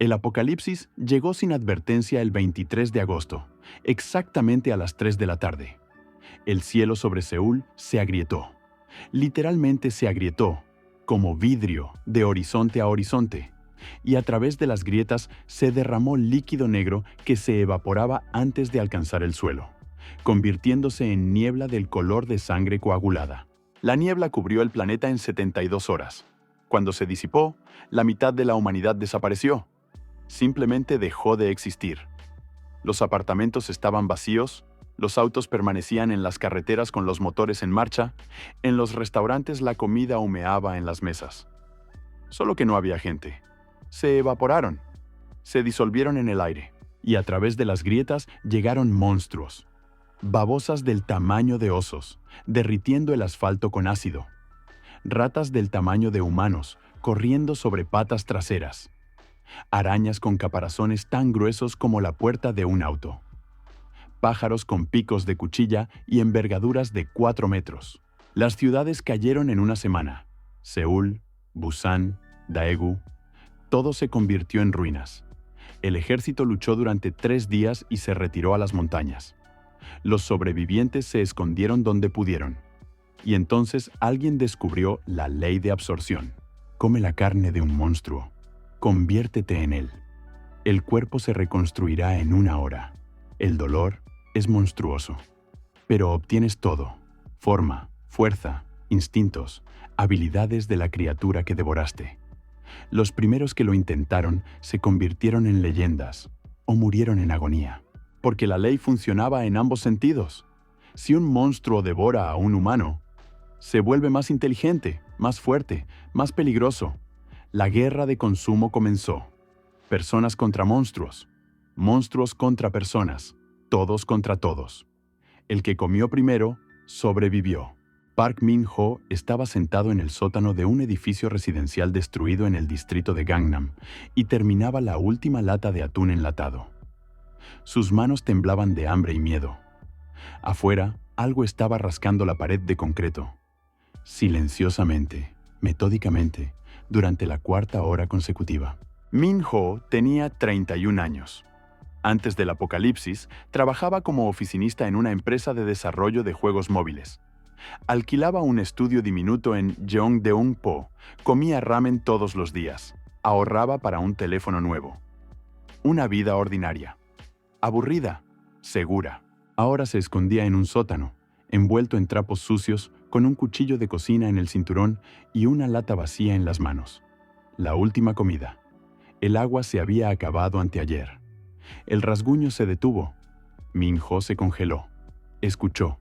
El apocalipsis llegó sin advertencia el 23 de agosto, exactamente a las 3 de la tarde. El cielo sobre Seúl se agrietó. Literalmente se agrietó, como vidrio, de horizonte a horizonte, y a través de las grietas se derramó líquido negro que se evaporaba antes de alcanzar el suelo, convirtiéndose en niebla del color de sangre coagulada. La niebla cubrió el planeta en 72 horas. Cuando se disipó, la mitad de la humanidad desapareció. Simplemente dejó de existir. Los apartamentos estaban vacíos, los autos permanecían en las carreteras con los motores en marcha, en los restaurantes la comida humeaba en las mesas. Solo que no había gente. Se evaporaron, se disolvieron en el aire, y a través de las grietas llegaron monstruos. Babosas del tamaño de osos, derritiendo el asfalto con ácido. Ratas del tamaño de humanos, corriendo sobre patas traseras. Arañas con caparazones tan gruesos como la puerta de un auto. Pájaros con picos de cuchilla y envergaduras de 4 metros. Las ciudades cayeron en una semana. Seúl, Busan, Daegu. Todo se convirtió en ruinas. El ejército luchó durante 3 días y se retiró a las montañas. Los sobrevivientes se escondieron donde pudieron. Y entonces alguien descubrió la ley de absorción. Come la carne de un monstruo. Conviértete en él. El cuerpo se reconstruirá en 1 hora. El dolor es monstruoso. Pero obtienes todo: forma, fuerza, instintos, habilidades de la criatura que devoraste. Los primeros que lo intentaron se convirtieron en leyendas o murieron en agonía. Porque la ley funcionaba en ambos sentidos. Si un monstruo devora a un humano, se vuelve más inteligente, más fuerte, más peligroso. La guerra de consumo comenzó. Personas contra monstruos, monstruos contra personas, todos contra todos. El que comió primero sobrevivió. Park Min-ho estaba sentado en el sótano de un edificio residencial destruido en el distrito de Gangnam y terminaba la última lata de atún enlatado. Sus manos temblaban de hambre y miedo. Afuera, algo estaba rascando la pared de concreto. Silenciosamente, metódicamente, durante la 4ª hora consecutiva. Min-ho tenía 31 años. Antes del apocalipsis, trabajaba como oficinista en una empresa de desarrollo de juegos móviles. Alquilaba un estudio diminuto en Jeongdeung-po, comía ramen todos los días, ahorraba para un teléfono nuevo. Una vida ordinaria. Aburrida, segura. Ahora se escondía en un sótano, envuelto en trapos sucios, con un cuchillo de cocina en el cinturón y una lata vacía en las manos. La última comida. El agua se había acabado anteayer. El rasguño se detuvo. Min-ho se congeló. Escuchó.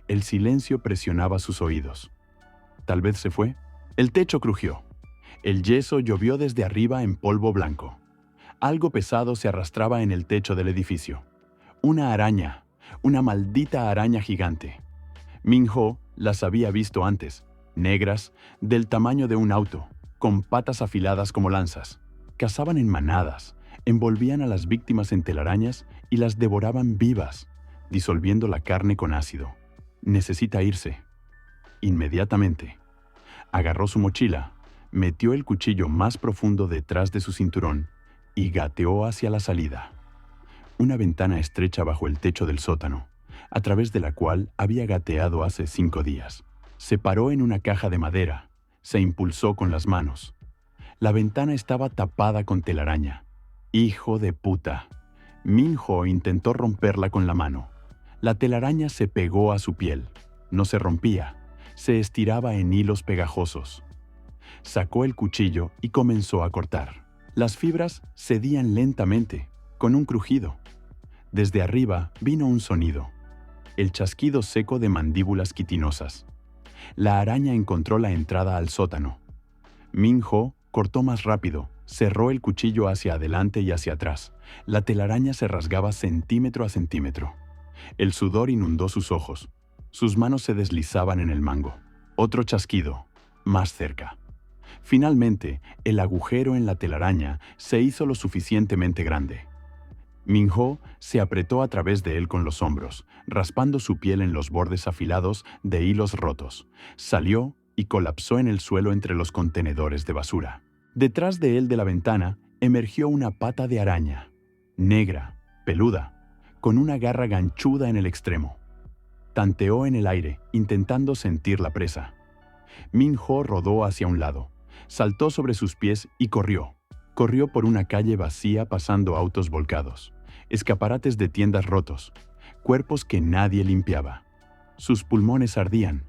El silencio presionaba sus oídos. ¿Tal vez se fue? El techo crujió. El yeso llovió desde arriba en polvo blanco. Algo pesado se arrastraba en el techo del edificio. Una araña, una maldita araña gigante. Min-ho las había visto antes, negras, del tamaño de un auto, con patas afiladas como lanzas. Cazaban en manadas, envolvían a las víctimas en telarañas y las devoraban vivas, disolviendo la carne con ácido. Necesita irse. Inmediatamente. Agarró su mochila, metió el cuchillo más profundo detrás de su cinturón y gateó hacia la salida. Una ventana estrecha bajo el techo del sótano, a través de la cual había gateado hace 5 días. Se paró en una caja de madera, se impulsó con las manos. La ventana estaba tapada con telaraña. ¡Hijo de puta! Min-ho intentó romperla con la mano. La telaraña se pegó a su piel. No se rompía, se estiraba en hilos pegajosos. Sacó el cuchillo y comenzó a cortar. Las fibras cedían lentamente, con un crujido. Desde arriba vino un sonido. El chasquido seco de mandíbulas quitinosas. La araña encontró la entrada al sótano. Min-ho cortó más rápido, cerró el cuchillo hacia adelante y hacia atrás. La telaraña se rasgaba centímetro a centímetro. El sudor inundó sus ojos. Sus manos se deslizaban en el mango. Otro chasquido, más cerca. Finalmente, el agujero en la telaraña se hizo lo suficientemente grande. Min-ho se apretó a través de él con los hombros, raspando su piel en los bordes afilados de hilos rotos. Salió y colapsó en el suelo entre los contenedores de basura. Detrás de él de la ventana, emergió una pata de araña, negra, peluda, con una garra ganchuda en el extremo. Tanteó en el aire, intentando sentir la presa. Min-ho rodó hacia un lado, saltó sobre sus pies y corrió. Corrió por una calle vacía pasando autos volcados, escaparates de tiendas rotos, cuerpos que nadie limpiaba. Sus pulmones ardían,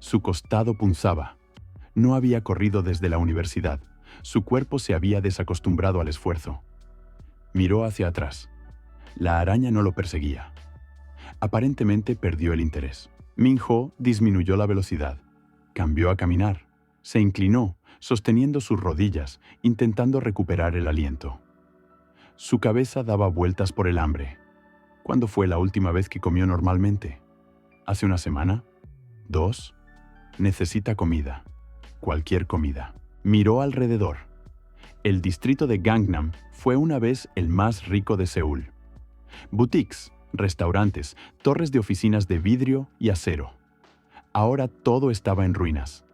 su costado punzaba. No había corrido desde la universidad, su cuerpo se había desacostumbrado al esfuerzo. Miró hacia atrás. La araña no lo perseguía. Aparentemente perdió el interés. Min-ho disminuyó la velocidad. Cambió a caminar. Se inclinó, sosteniendo sus rodillas, intentando recuperar el aliento. Su cabeza daba vueltas por el hambre. ¿Cuándo fue la última vez que comió normalmente? ¿Hace una semana? ¿2? Necesita comida. Cualquier comida. Miró alrededor. El distrito de Gangnam fue una vez el más rico de Seúl. Boutiques, restaurantes, torres de oficinas de vidrio y acero. Ahora todo estaba en ruinas.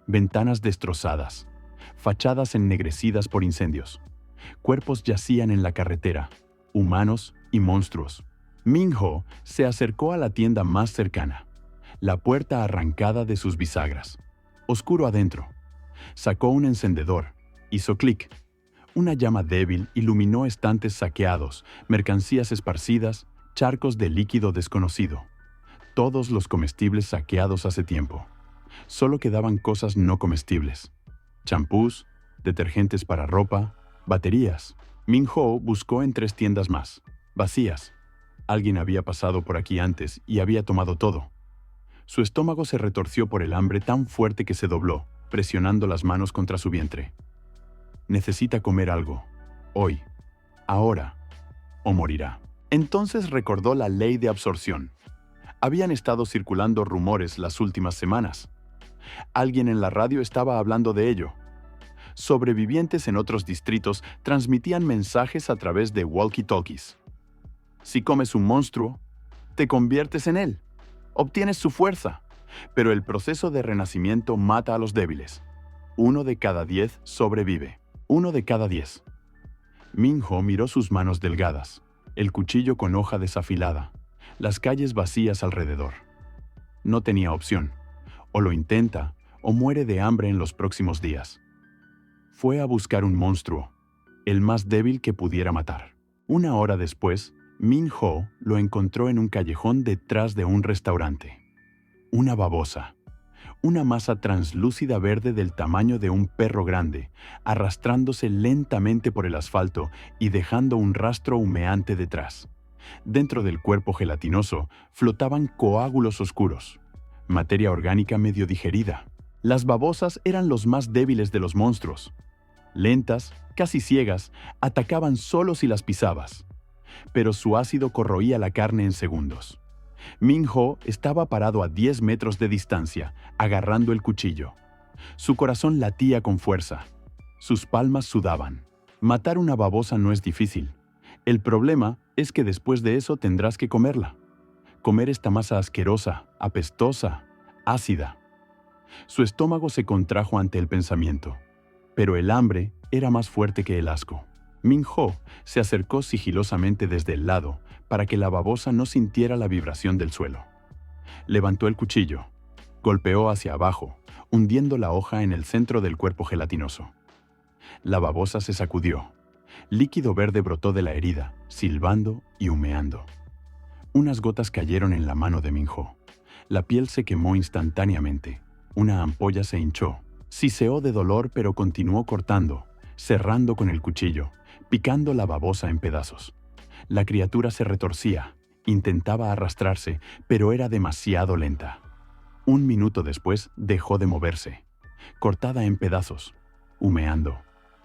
Ventanas destrozadas, fachadas ennegrecidas por incendios. Cuerpos yacían en la carretera, humanos y monstruos. Min-ho se acercó a la tienda más cercana, la puerta arrancada de sus bisagras. Oscuro adentro. Sacó un encendedor, hizo clic. Una llama débil iluminó estantes saqueados, mercancías esparcidas, charcos de líquido desconocido. Todos los comestibles saqueados hace tiempo. Solo quedaban cosas no comestibles. Champús, detergentes para ropa, baterías. Min-ho buscó en 3 tiendas más, vacías. Alguien había pasado por aquí antes y había tomado todo. Su estómago se retorció por el hambre tan fuerte que se dobló, presionando las manos contra su vientre. Necesita comer algo. Hoy. Ahora. O morirá. Entonces recordó la ley de absorción. Habían estado circulando rumores las últimas semanas. Alguien en la radio estaba hablando de ello. Sobrevivientes en otros distritos transmitían mensajes a través de walkie-talkies. Si comes un monstruo, te conviertes en él. Obtienes su fuerza. Pero el proceso de renacimiento mata a los débiles. 1 de cada 10 sobrevive. 1 de cada 10. Min-ho miró sus manos delgadas, el cuchillo con hoja desafilada, las calles vacías alrededor. No tenía opción. O lo intenta, o muere de hambre en los próximos días. Fue a buscar un monstruo, el más débil que pudiera matar. 1 hora después, Min-ho lo encontró en un callejón detrás de un restaurante. Una babosa. Una masa translúcida verde del tamaño de un perro grande, arrastrándose lentamente por el asfalto y dejando un rastro humeante detrás. Dentro del cuerpo gelatinoso flotaban coágulos oscuros, materia orgánica medio digerida. Las babosas eran los más débiles de los monstruos. Lentas, casi ciegas, atacaban solo si las pisabas. Pero su ácido corroía la carne en segundos. Min-ho estaba parado a 10 metros de distancia, agarrando el cuchillo. Su corazón latía con fuerza. Sus palmas sudaban. Matar una babosa no es difícil. El problema es que después de eso tendrás que comerla. Comer esta masa asquerosa, apestosa, ácida. Su estómago se contrajo ante el pensamiento. Pero el hambre era más fuerte que el asco. Min-ho se acercó sigilosamente desde el lado para que la babosa no sintiera la vibración del suelo. Levantó el cuchillo, golpeó hacia abajo, hundiendo la hoja en el centro del cuerpo gelatinoso. La babosa se sacudió. Líquido verde brotó de la herida, silbando y humeando. Unas gotas cayeron en la mano de Min-ho. La piel se quemó instantáneamente. Una ampolla se hinchó. Siseó de dolor, pero continuó cortando, cerrando con el cuchillo, picando la babosa en pedazos. La criatura se retorcía, intentaba arrastrarse, pero era demasiado lenta. 1 minuto después dejó de moverse, cortada en pedazos, humeando,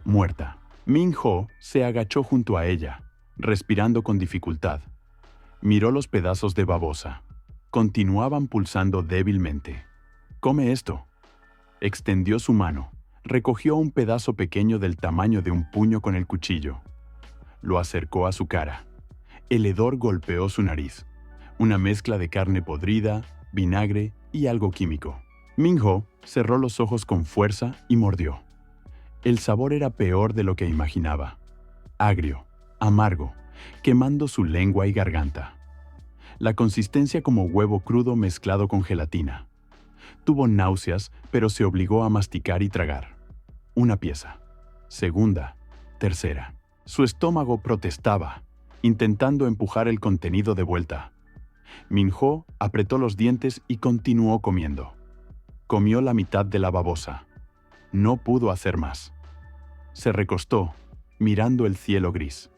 muerta. Min-ho se agachó junto a ella, respirando con dificultad. Miró los pedazos de babosa. Continuaban pulsando débilmente. «Come esto». Extendió su mano, recogió un pedazo pequeño del tamaño de un puño con el cuchillo. Lo acercó a su cara. El hedor golpeó su nariz. Una mezcla de carne podrida, vinagre y algo químico. Min-ho cerró los ojos con fuerza y mordió. El sabor era peor de lo que imaginaba. agrio, amargo, quemando su lengua y garganta. La consistencia como huevo crudo mezclado con gelatina. Tuvo náuseas, pero se obligó a masticar y tragar. Una pieza. Segunda. Tercera. Su estómago protestaba, intentando empujar el contenido de vuelta. Min-ho apretó los dientes y continuó comiendo. Comió la mitad de la babosa. No pudo hacer más. Se recostó, mirando el cielo gris.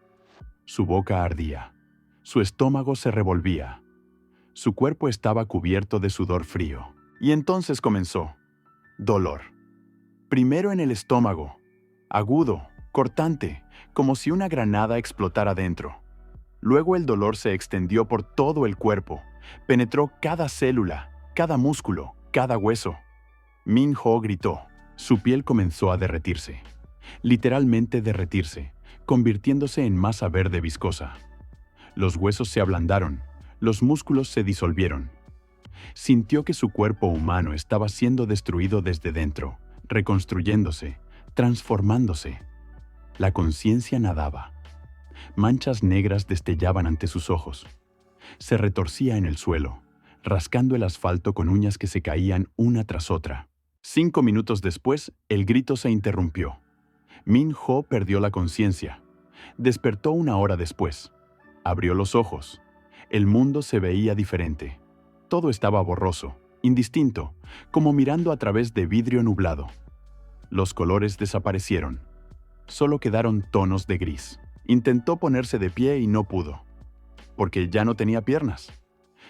Su boca ardía. Su estómago se revolvía. Su cuerpo estaba cubierto de sudor frío. Y entonces comenzó. Dolor. Primero en el estómago. Agudo, cortante, como si una granada explotara dentro. Luego el dolor se extendió por todo el cuerpo. Penetró cada célula, cada músculo, cada hueso. Min-ho gritó. Su piel comenzó a derretirse. Literalmente derretirse, convirtiéndose en masa verde viscosa. Los huesos se ablandaron, los músculos se disolvieron. Sintió que su cuerpo humano estaba siendo destruido desde dentro, reconstruyéndose, transformándose. La conciencia nadaba. Manchas negras destellaban ante sus ojos. Se retorcía en el suelo, rascando el asfalto con uñas que se caían una tras otra. 5 minutos después, el grito se interrumpió. Min-ho perdió la conciencia. Despertó 1 hora después. Abrió los ojos. El mundo se veía diferente. Todo estaba borroso, indistinto, como mirando a través de vidrio nublado. Los colores desaparecieron. Solo quedaron tonos de gris. Intentó ponerse de pie y no pudo, porque ya no tenía piernas.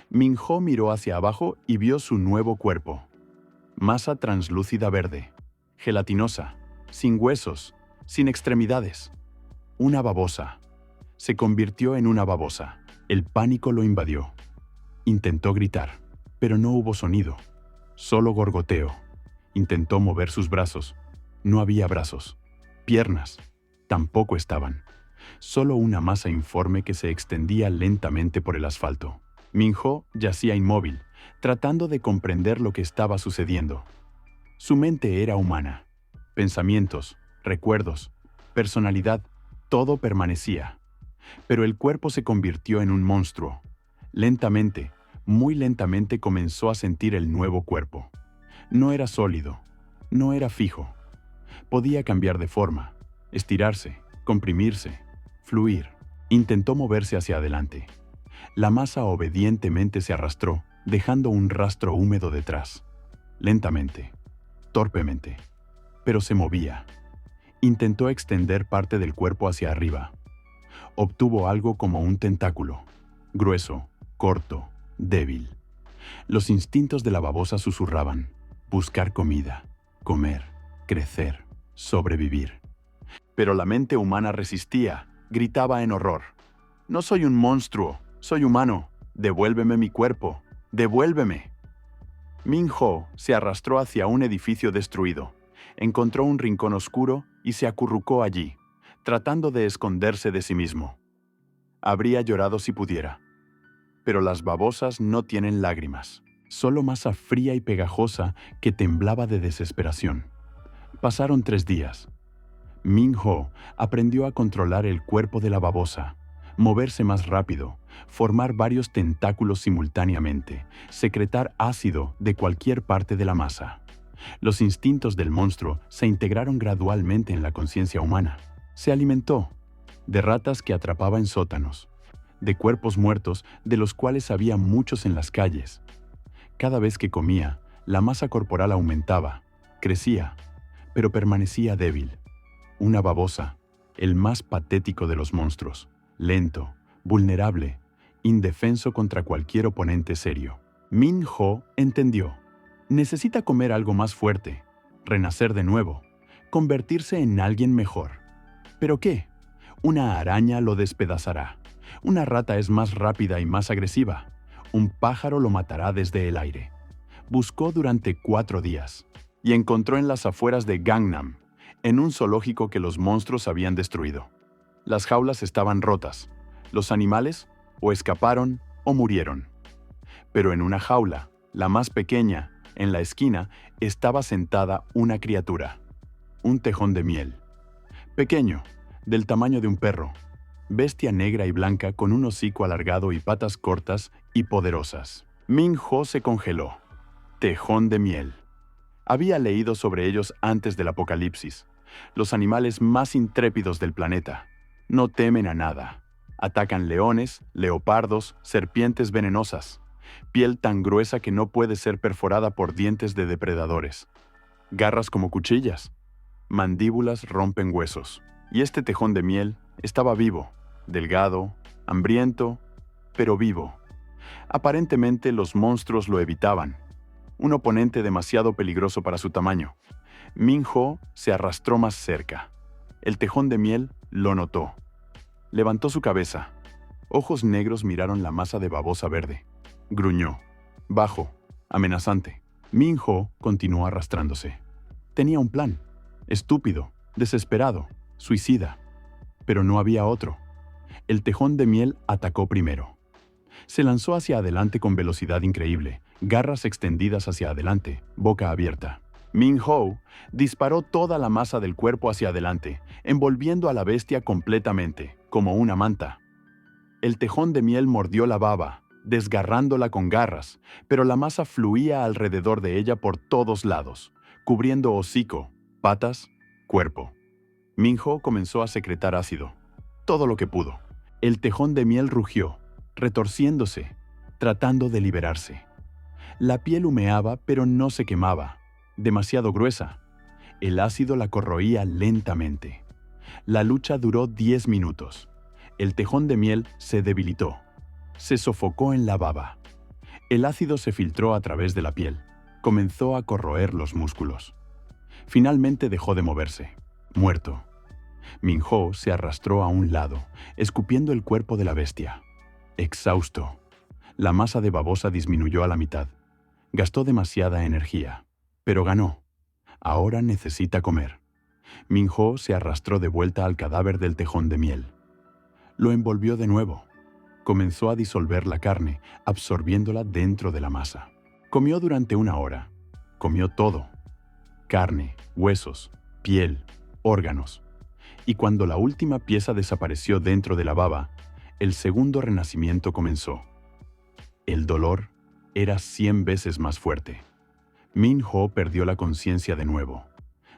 Min-ho miró hacia abajo y vio su nuevo cuerpo. Masa translúcida verde, gelatinosa, sin huesos, sin extremidades. Una babosa. Se convirtió en una babosa. El pánico lo invadió. Intentó gritar, pero no hubo sonido. Solo gorgoteo. Intentó mover sus brazos. No había brazos. Piernas. Tampoco estaban. Solo una masa informe que se extendía lentamente por el asfalto. Min-ho yacía inmóvil, tratando de comprender lo que estaba sucediendo. Su mente era humana. Pensamientos, recuerdos, personalidad, todo permanecía. Pero el cuerpo se convirtió en un monstruo. Lentamente, muy lentamente comenzó a sentir el nuevo cuerpo. No era sólido, no era fijo. Podía cambiar de forma, estirarse, comprimirse, fluir. Intentó moverse hacia adelante. La masa obedientemente se arrastró, dejando un rastro húmedo detrás. Lentamente, torpemente, pero se movía. Intentó extender parte del cuerpo hacia arriba. Obtuvo algo como un tentáculo, grueso, corto, débil. Los instintos de la babosa susurraban: buscar comida, comer, crecer, sobrevivir. Pero la mente humana resistía, gritaba en horror: no soy un monstruo, soy humano, devuélveme mi cuerpo, devuélveme. Min-ho se arrastró hacia un edificio destruido, encontró un rincón oscuro y se acurrucó allí, tratando de esconderse de sí mismo. Habría llorado si pudiera. Pero las babosas no tienen lágrimas, solo masa fría y pegajosa que temblaba de desesperación. Pasaron 3 días. Min-ho aprendió a controlar el cuerpo de la babosa, moverse más rápido, formar varios tentáculos simultáneamente, secretar ácido de cualquier parte de la masa. Los instintos del monstruo se integraron gradualmente en la conciencia humana. Se alimentó de ratas que atrapaba en sótanos, de cuerpos muertos de los cuales había muchos en las calles. Cada vez que comía, la masa corporal aumentaba, crecía, pero permanecía débil. Una babosa, el más patético de los monstruos, lento, vulnerable, indefenso contra cualquier oponente serio. Min-ho entendió. Necesita comer algo más fuerte, renacer de nuevo, convertirse en alguien mejor. ¿Pero qué? Una araña lo despedazará. Una rata es más rápida y más agresiva. Un pájaro lo matará desde el aire. Buscó durante 4 días y encontró en las afueras de Gangnam, en un zoológico que los monstruos habían destruido. Las jaulas estaban rotas. Los animales o escaparon o murieron. Pero en una jaula, la más pequeña, en la esquina, estaba sentada una criatura. Un tejón de miel. Pequeño, del tamaño de un perro, bestia negra y blanca con un hocico alargado y patas cortas y poderosas. Min-ho se congeló. Tejón de miel. Había leído sobre ellos antes del apocalipsis. Los animales más intrépidos del planeta. No temen a nada. Atacan leones, leopardos, serpientes venenosas. Piel tan gruesa que no puede ser perforada por dientes de depredadores. Garras como cuchillas. Mandíbulas rompen huesos. Y este tejón de miel estaba vivo, delgado, hambriento, pero vivo. Aparentemente los monstruos lo evitaban. Un oponente demasiado peligroso para su tamaño. Min-ho se arrastró más cerca. El tejón de miel lo notó. Levantó su cabeza. Ojos negros miraron la masa de babosa verde. Gruñó. Bajo, amenazante. Min-ho continuó arrastrándose. Tenía un plan. Estúpido, desesperado, suicida. Pero no había otro. El tejón de miel atacó primero. Se lanzó hacia adelante con velocidad increíble, garras extendidas hacia adelante, boca abierta. Min-ho disparó toda la masa del cuerpo hacia adelante, envolviendo a la bestia completamente, como una manta. El tejón de miel mordió la baba, desgarrándola con garras, pero la masa fluía alrededor de ella por todos lados, cubriendo hocico, patas, cuerpo. Min-ho comenzó a secretar ácido, todo lo que pudo. El tejón de miel rugió, retorciéndose, tratando de liberarse. La piel humeaba, pero no se quemaba, demasiado gruesa. El ácido la corroía lentamente. La lucha duró 10 minutos. El tejón de miel se debilitó. Se sofocó en la baba. El ácido se filtró a través de la piel. Comenzó a corroer los músculos. Finalmente dejó de moverse, muerto. Min-ho se arrastró a un lado, escupiendo el cuerpo de la bestia. Exhausto. La masa de babosa disminuyó a la mitad. Gastó demasiada energía, pero ganó. Ahora necesita comer. Min-ho se arrastró de vuelta al cadáver del tejón de miel. Lo envolvió de nuevo. Comenzó a disolver la carne, absorbiéndola dentro de la masa. Comió durante 1 hora. Comió todo. Carne, huesos, piel, órganos. Y cuando la última pieza desapareció dentro de la baba, el segundo renacimiento comenzó. El dolor era 100 veces más fuerte. Min-ho perdió la conciencia de nuevo.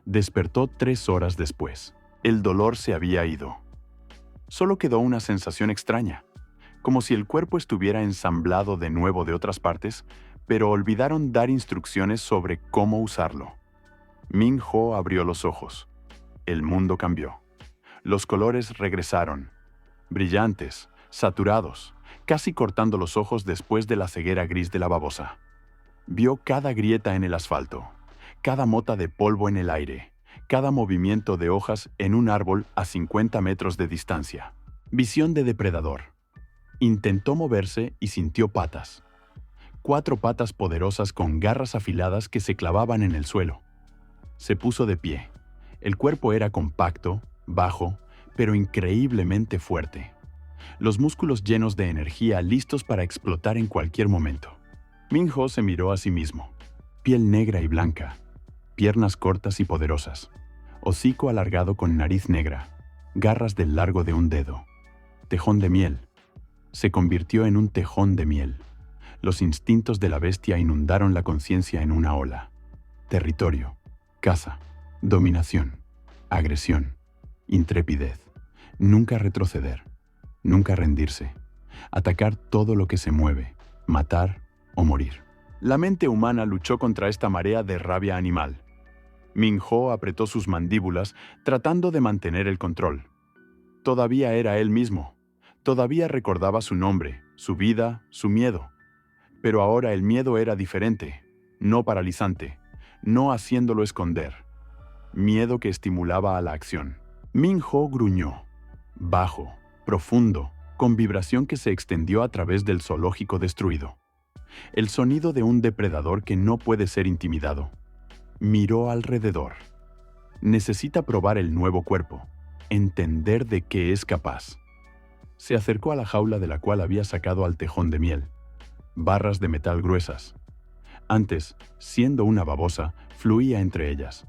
Despertó 3 horas después. El dolor se había ido. Solo quedó una sensación extraña, como si el cuerpo estuviera ensamblado de nuevo de otras partes, pero olvidaron dar instrucciones sobre cómo usarlo. Min-ho abrió los ojos. El mundo cambió. Los colores regresaron, brillantes, saturados, casi cortando los ojos después de la ceguera gris de la babosa. Vio cada grieta en el asfalto, cada mota de polvo en el aire, cada movimiento de hojas en un árbol a 50 metros de distancia. Visión de depredador. Intentó moverse y sintió patas. 4 patas poderosas con garras afiladas que se clavaban en el suelo. Se puso de pie. El cuerpo era compacto, bajo, pero increíblemente fuerte. Los músculos llenos de energía listos para explotar en cualquier momento. Min-ho se miró a sí mismo. Piel negra y blanca, piernas cortas y poderosas, hocico alargado con nariz negra, garras del largo de un dedo. Tejón de miel. Se convirtió en un tejón de miel. Los instintos de la bestia inundaron la conciencia en una ola. Territorio, caza, dominación, agresión, intrepidez. Nunca retroceder, nunca rendirse. Atacar todo lo que se mueve, matar o morir. La mente humana luchó contra esta marea de rabia animal. Min-ho apretó sus mandíbulas tratando de mantener el control. Todavía era él mismo. Todavía recordaba su nombre, su vida, su miedo. Pero ahora el miedo era diferente, no paralizante, no haciéndolo esconder. Miedo que estimulaba a la acción. Min-ho gruñó, bajo, profundo, con vibración que se extendió a través del zoológico destruido. El sonido de un depredador que no puede ser intimidado. Miró alrededor. Necesita probar el nuevo cuerpo, entender de qué es capaz. Se acercó a la jaula de la cual había sacado al tejón de miel. Barras de metal gruesas. Antes, siendo una babosa, fluía entre ellas.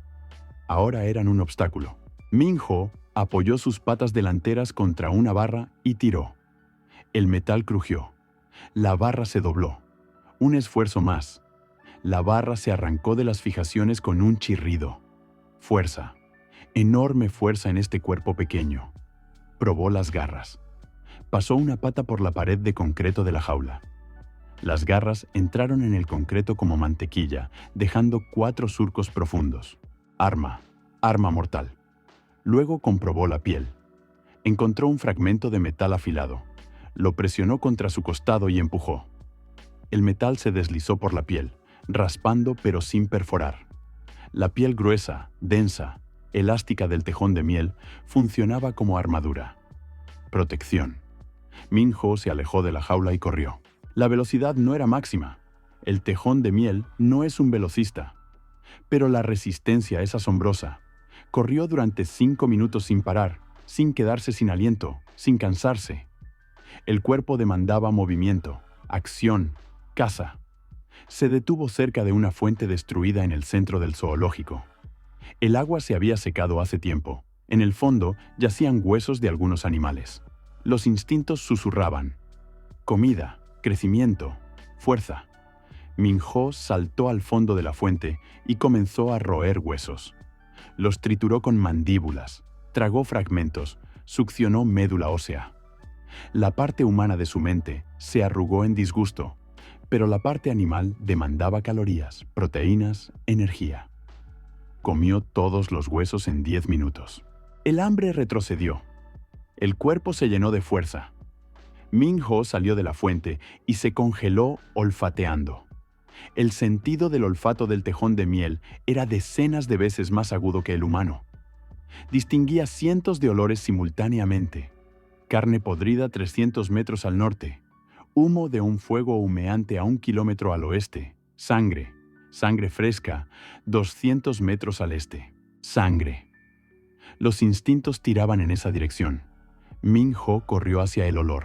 Ahora eran un obstáculo. Min-ho Apoyó sus patas delanteras contra una barra y tiró. El metal crujió. La barra se dobló. Un esfuerzo más. La barra se arrancó de las fijaciones con un chirrido. Fuerza. Enorme fuerza en este cuerpo pequeño. Probó las garras. Pasó una pata por la pared de concreto de la jaula. Las garras entraron en el concreto como mantequilla, dejando 4 surcos profundos. Arma mortal. Luego comprobó la piel. Encontró un fragmento de metal afilado. Lo presionó contra su costado y empujó. El metal se deslizó por la piel, raspando pero sin perforar. La piel gruesa, densa, elástica del tejón de miel funcionaba como armadura. Protección. Min-ho se alejó de la jaula y corrió. La velocidad no era máxima. El tejón de miel no es un velocista. Pero la resistencia es asombrosa. Corrió durante 5 minutos sin parar, sin quedarse sin aliento, sin cansarse. El cuerpo demandaba movimiento, acción, caza. Se detuvo cerca de una fuente destruida en el centro del zoológico. El agua se había secado hace tiempo. En el fondo yacían huesos de algunos animales. Los instintos susurraban. Comida, crecimiento, fuerza. Min-ho saltó al fondo de la fuente y comenzó a roer huesos. Los trituró con mandíbulas, tragó fragmentos, succionó médula ósea. La parte humana de su mente se arrugó en disgusto, pero la parte animal demandaba calorías, proteínas, energía. Comió todos los huesos en 10 minutos. El hambre retrocedió. El cuerpo se llenó de fuerza. Min-ho salió de la fuente y se congeló olfateando. El sentido del olfato del tejón de miel era decenas de veces más agudo que el humano. Distinguía cientos de olores simultáneamente. Carne podrida 300 metros al norte, humo de un fuego humeante a 1 kilómetro al oeste, sangre fresca 200 metros al este, sangre. Los instintos tiraban en esa dirección. Min-ho corrió hacia el olor,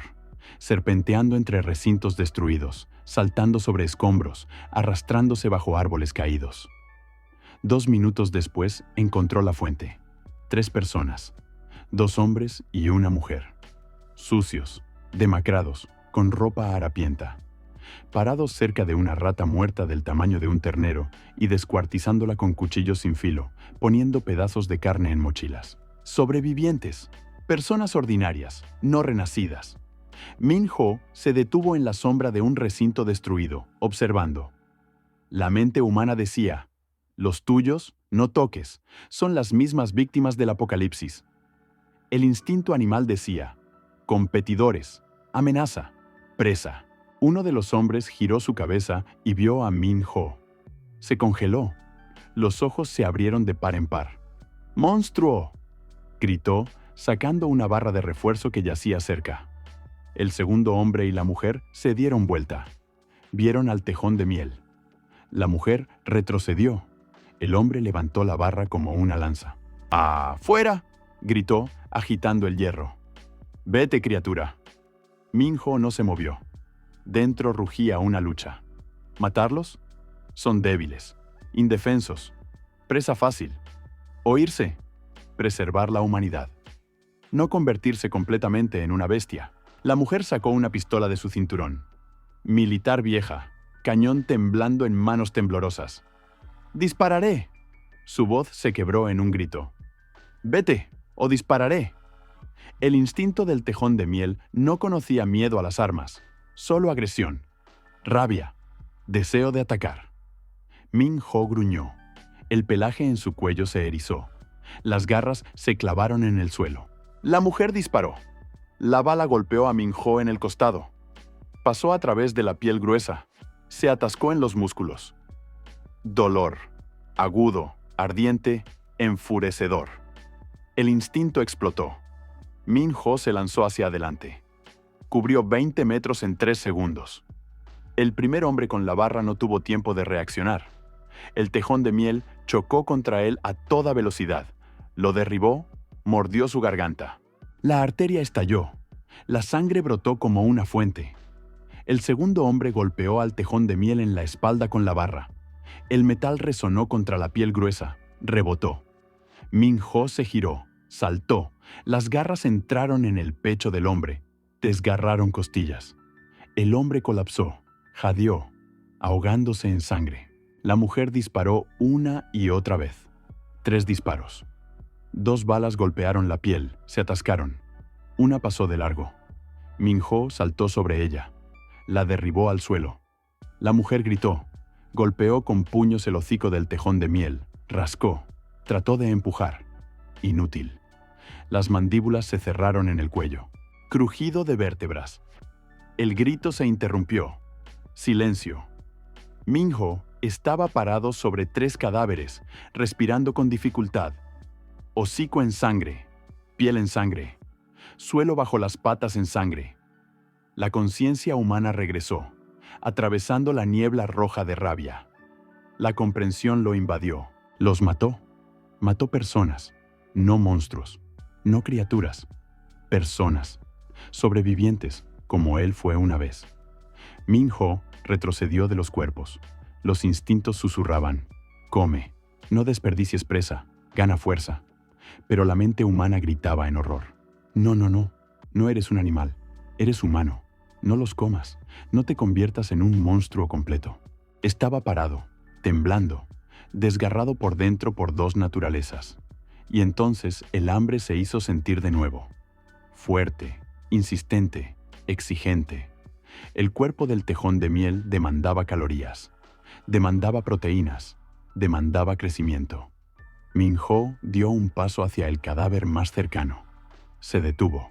serpenteando entre recintos destruidos, saltando sobre escombros, arrastrándose bajo árboles caídos. 2 minutos después encontró la fuente. 3 personas, 2 hombres y una mujer. Sucios, demacrados, con ropa harapienta. Parados cerca de una rata muerta del tamaño de un ternero y descuartizándola con cuchillos sin filo, poniendo pedazos de carne en mochilas. Sobrevivientes, personas ordinarias, no renacidas. Min-ho se detuvo en la sombra de un recinto destruido, observando. La mente humana decía, los tuyos, no toques, son las mismas víctimas del apocalipsis. El instinto animal decía, competidores, amenaza, presa. Uno de los hombres giró su cabeza y vio a Min-ho. Se congeló. Los ojos se abrieron de par en par. ¡Monstruo!, gritó, sacando una barra de refuerzo que yacía cerca. El segundo hombre y la mujer se dieron vuelta. Vieron al tejón de miel. La mujer retrocedió. El hombre levantó la barra como una lanza. ¡Afuera!, gritó, agitando el hierro. «Vete, criatura». Min-ho no se movió. Dentro rugía una lucha. ¿Matarlos? Son débiles, indefensos, presa fácil. Oírse, preservar la humanidad. No convertirse completamente en una bestia. La mujer sacó una pistola de su cinturón. Militar vieja, cañón temblando en manos temblorosas. «¡Dispararé!». Su voz se quebró en un grito. «¡Vete, o dispararé!». El instinto del tejón de miel no conocía miedo a las armas, solo agresión, rabia, deseo de atacar. Min-ho gruñó. El pelaje en su cuello se erizó. Las garras se clavaron en el suelo. La mujer disparó. La bala golpeó a Min-ho en el costado. Pasó a través de la piel gruesa. Se atascó en los músculos. Dolor, agudo, ardiente, enfurecedor. El instinto explotó. Min-ho se lanzó hacia adelante. Cubrió 20 metros en 3 segundos. El primer hombre con la barra no tuvo tiempo de reaccionar. El tejón de miel chocó contra él a toda velocidad. Lo derribó, mordió su garganta. La arteria estalló. La sangre brotó como una fuente. El segundo hombre golpeó al tejón de miel en la espalda con la barra. El metal resonó contra la piel gruesa, rebotó. Min-ho se giró, saltó, Las garras entraron en el pecho del hombre, desgarraron costillas. El hombre colapsó, jadeó, ahogándose en sangre. La mujer disparó una y otra vez. 3 disparos. 2 balas golpearon la piel, se atascaron. Una pasó de largo. Min-ho saltó sobre ella. La derribó al suelo. La mujer gritó, golpeó con puños el hocico del tejón de miel, rascó, trató de empujar. Inútil. Las mandíbulas se cerraron en el cuello. Crujido de vértebras. El grito se interrumpió. Silencio. Min-ho estaba parado sobre 3 cadáveres, respirando con dificultad. Hocico en sangre, piel en sangre, suelo bajo las patas en sangre. La conciencia humana regresó, atravesando la niebla roja de rabia. La comprensión lo invadió. Los mató. Mató personas, no monstruos, no criaturas. Personas, sobrevivientes, como él fue una vez. Min-ho retrocedió de los cuerpos. Los instintos susurraban: come, no desperdicies presa, gana fuerza. Pero la mente humana gritaba en horror: no, no, no, no eres un animal, eres humano. No los comas, no te conviertas en un monstruo completo. Estaba parado, temblando, desgarrado por dentro por 2 naturalezas. Y entonces el hambre se hizo sentir de nuevo. Fuerte, insistente, exigente. El cuerpo del tejón de miel demandaba calorías, demandaba proteínas, demandaba crecimiento. Min-ho dio un paso hacia el cadáver más cercano. Se detuvo.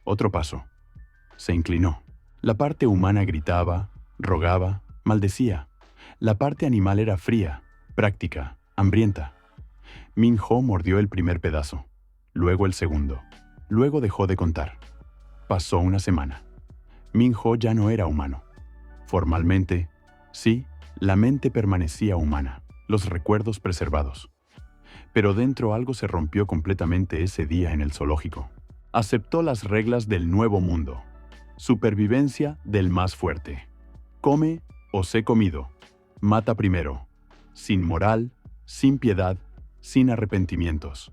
Otro paso. Se inclinó. La parte humana gritaba, rogaba, maldecía. La parte animal era fría, práctica, hambrienta. Min-ho mordió el primer pedazo, luego el segundo. Luego dejó de contar. Pasó una semana. Min-ho ya no era humano. Formalmente, sí, la mente permanecía humana, los recuerdos preservados. Pero dentro algo se rompió completamente ese día en el zoológico. Aceptó las reglas del nuevo mundo. Supervivencia del más fuerte. Come o sé comido. Mata primero. Sin moral, sin piedad, sin arrepentimientos.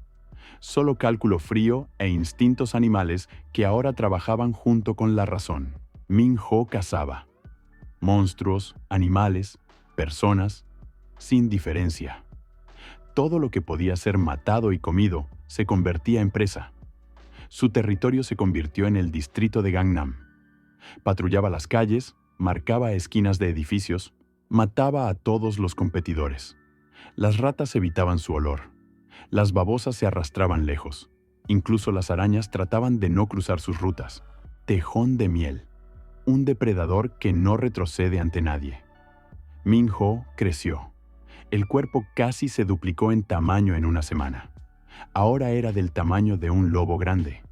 Solo cálculo frío e instintos animales que ahora trabajaban junto con la razón. Min-ho cazaba. Monstruos, animales, personas, sin diferencia. Todo lo que podía ser matado y comido se convertía en presa. Su territorio se convirtió en el distrito de Gangnam. Patrullaba las calles, marcaba esquinas de edificios, mataba a todos los competidores. Las ratas evitaban su olor. Las babosas se arrastraban lejos. Incluso las arañas trataban de no cruzar sus rutas. Tejón de miel. Un depredador que no retrocede ante nadie. Min-ho creció. El cuerpo casi se duplicó en tamaño en una semana. Ahora era del tamaño de un lobo grande.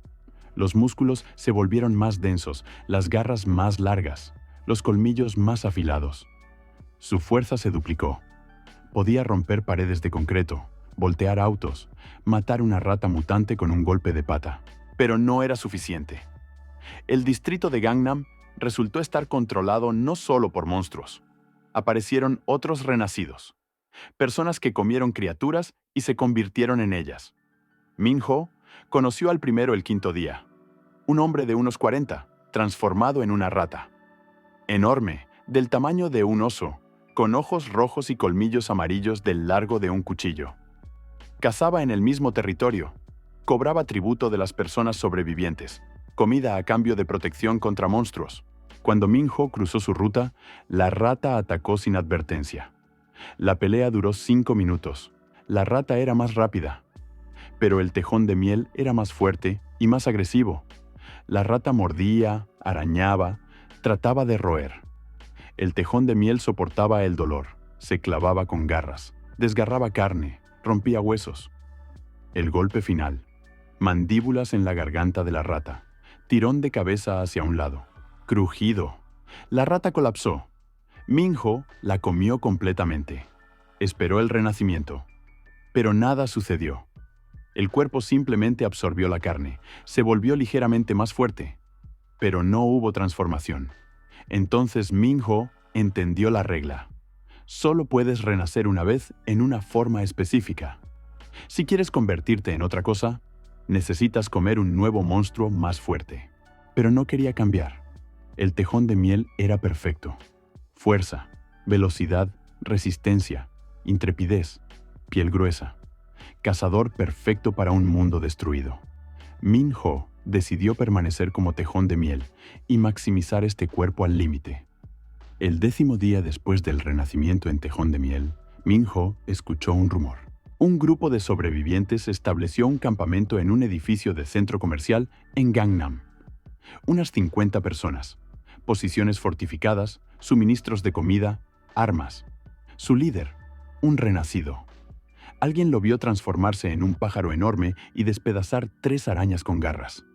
Los músculos se volvieron más densos, las garras más largas, los colmillos más afilados. Su fuerza se duplicó. Podía romper paredes de concreto, voltear autos, matar una rata mutante con un golpe de pata. Pero no era suficiente. El distrito de Gangnam resultó estar controlado no solo por monstruos. Aparecieron otros renacidos. Personas que comieron criaturas y se convirtieron en ellas. Min-ho conoció al primero el 5.º día. Un hombre de unos 40, transformado en una rata. Enorme, del tamaño de un oso, con ojos rojos y colmillos amarillos del largo de un cuchillo. Cazaba en el mismo territorio. Cobraba tributo de las personas sobrevivientes, comida a cambio de protección contra monstruos. Cuando Min-ho cruzó su ruta, la rata atacó sin advertencia. La pelea duró 5 minutos. La rata era más rápida, pero el tejón de miel era más fuerte y más agresivo. La rata mordía, arañaba, trataba de roer. El tejón de miel soportaba el dolor, se clavaba con garras, desgarraba carne, rompía huesos. El golpe final. Mandíbulas en la garganta de la rata, tirón de cabeza hacia un lado, crujido. La rata colapsó. Min-ho la comió completamente. Esperó el renacimiento. Pero nada sucedió. El cuerpo simplemente absorbió la carne, se volvió ligeramente más fuerte. Pero no hubo transformación. Entonces Min-ho entendió la regla. Solo puedes renacer una vez en una forma específica. Si quieres convertirte en otra cosa, Necesitas comer un nuevo monstruo más fuerte. Pero no quería cambiar. El tejón de miel era perfecto. Fuerza, velocidad, resistencia, intrepidez, piel gruesa. Cazador perfecto para un mundo destruido. Min-ho decidió permanecer como tejón de miel y maximizar este cuerpo al límite. El 10º día después del renacimiento en Tejón de Miel, Min-ho escuchó un rumor. Un grupo de sobrevivientes estableció un campamento en un edificio de centro comercial en Gangnam. Unas 50 personas, posiciones fortificadas, suministros de comida, armas. Su líder, un renacido. Alguien lo vio transformarse en un pájaro enorme y despedazar 3 arañas con garras.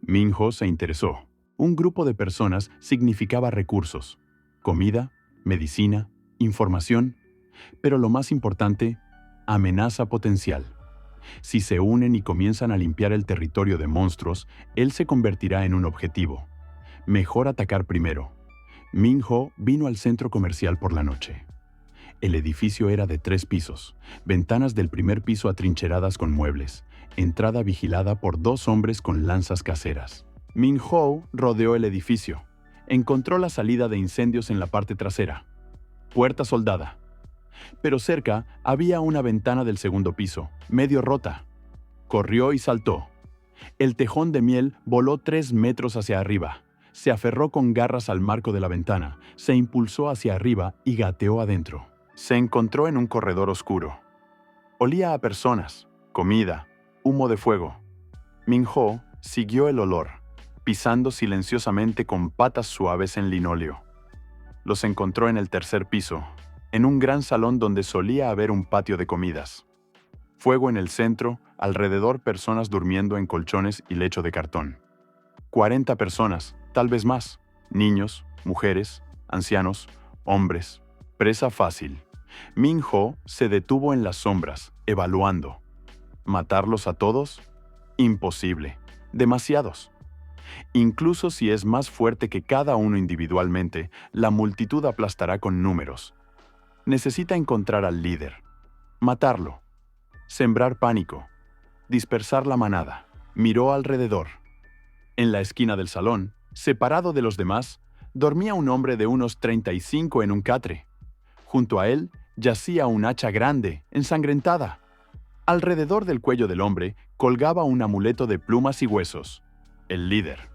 Min-ho se interesó. Un grupo de personas significaba recursos, comida, medicina, información, pero lo más importante, amenaza potencial. Si se unen y comienzan a limpiar el territorio de monstruos, él se convertirá en un objetivo. Mejor atacar primero. Min-ho vino al centro comercial por la noche. El edificio era de 3 pisos, ventanas del primer piso atrincheradas con muebles, entrada vigilada por 2 hombres con lanzas caseras. Min-ho rodeó el edificio. Encontró la salida de incendios en la parte trasera. Puerta soldada. Pero cerca había una ventana del segundo piso, medio rota. Corrió y saltó. El tejón de miel voló 3 metros hacia arriba. Se aferró con garras al marco de la ventana, se impulsó hacia arriba y gateó adentro. Se encontró en un corredor oscuro. Olía a personas, comida, humo de fuego. Min-ho siguió el olor, pisando silenciosamente con patas suaves en linóleo. Los encontró en el 3er piso, en un gran salón donde solía haber un patio de comidas. Fuego en el centro, alrededor personas durmiendo en colchones y lecho de cartón. 40 personas, tal vez más, niños, mujeres, ancianos, hombres. Presa fácil. Min-ho se detuvo en las sombras, evaluando. ¿Matarlos a todos? Imposible. Demasiados. Incluso si es más fuerte que cada uno individualmente, la multitud aplastará con números. Necesita encontrar al líder. Matarlo. Sembrar pánico. Dispersar la manada. Miró alrededor. En la esquina del salón, separado de los demás, dormía un hombre de unos 35 en un catre. Junto a él yacía un hacha grande, ensangrentada. Alrededor del cuello del hombre colgaba un amuleto de plumas y huesos. El líder.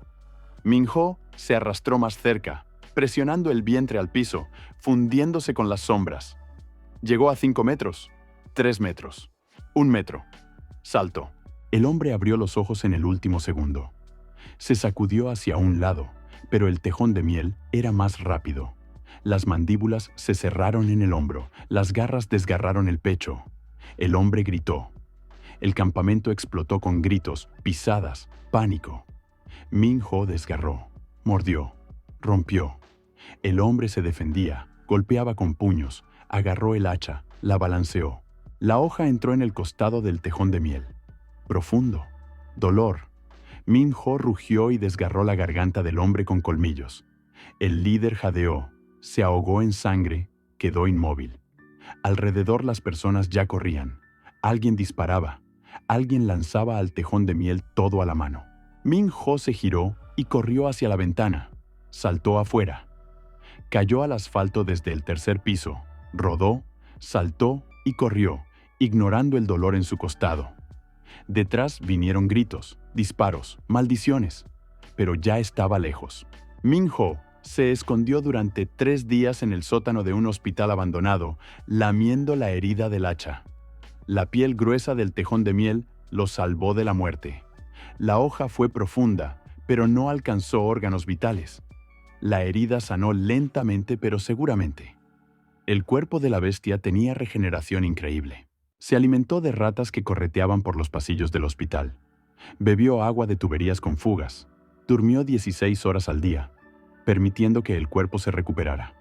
Min-ho se arrastró más cerca, presionando el vientre al piso, fundiéndose con las sombras. Llegó a 5 metros, 3 metros, 1 metro. Saltó. El hombre abrió los ojos en el último segundo. Se sacudió hacia un lado, pero el tejón de miel era más rápido. Las mandíbulas se cerraron en el hombro, las garras desgarraron el pecho. El hombre gritó. El campamento explotó con gritos, pisadas, pánico. Min-ho desgarró, mordió, rompió. El hombre se defendía, golpeaba con puños, agarró el hacha, la balanceó. La hoja entró en el costado del tejón de miel. Profundo. Dolor. Min-ho rugió y desgarró la garganta del hombre con colmillos. El líder jadeó, se ahogó en sangre, quedó inmóvil. Alrededor las personas ya corrían. Alguien disparaba. Alguien lanzaba al tejón de miel todo a la mano. Min-ho se giró y corrió hacia la ventana. Saltó afuera. Cayó al asfalto desde el 3er piso. Rodó, saltó y corrió, ignorando el dolor en su costado. Detrás vinieron gritos, disparos, maldiciones. Pero ya estaba lejos. Min-ho se escondió durante 3 días en el sótano de un hospital abandonado, lamiendo la herida del hacha. La piel gruesa del tejón de miel lo salvó de la muerte. La hoja fue profunda, pero no alcanzó órganos vitales. La herida sanó lentamente pero seguramente. El cuerpo de la bestia tenía regeneración increíble. Se alimentó de ratas que correteaban por los pasillos del hospital. Bebió agua de tuberías con fugas. Durmió 16 horas al día, permitiendo que el cuerpo se recuperara.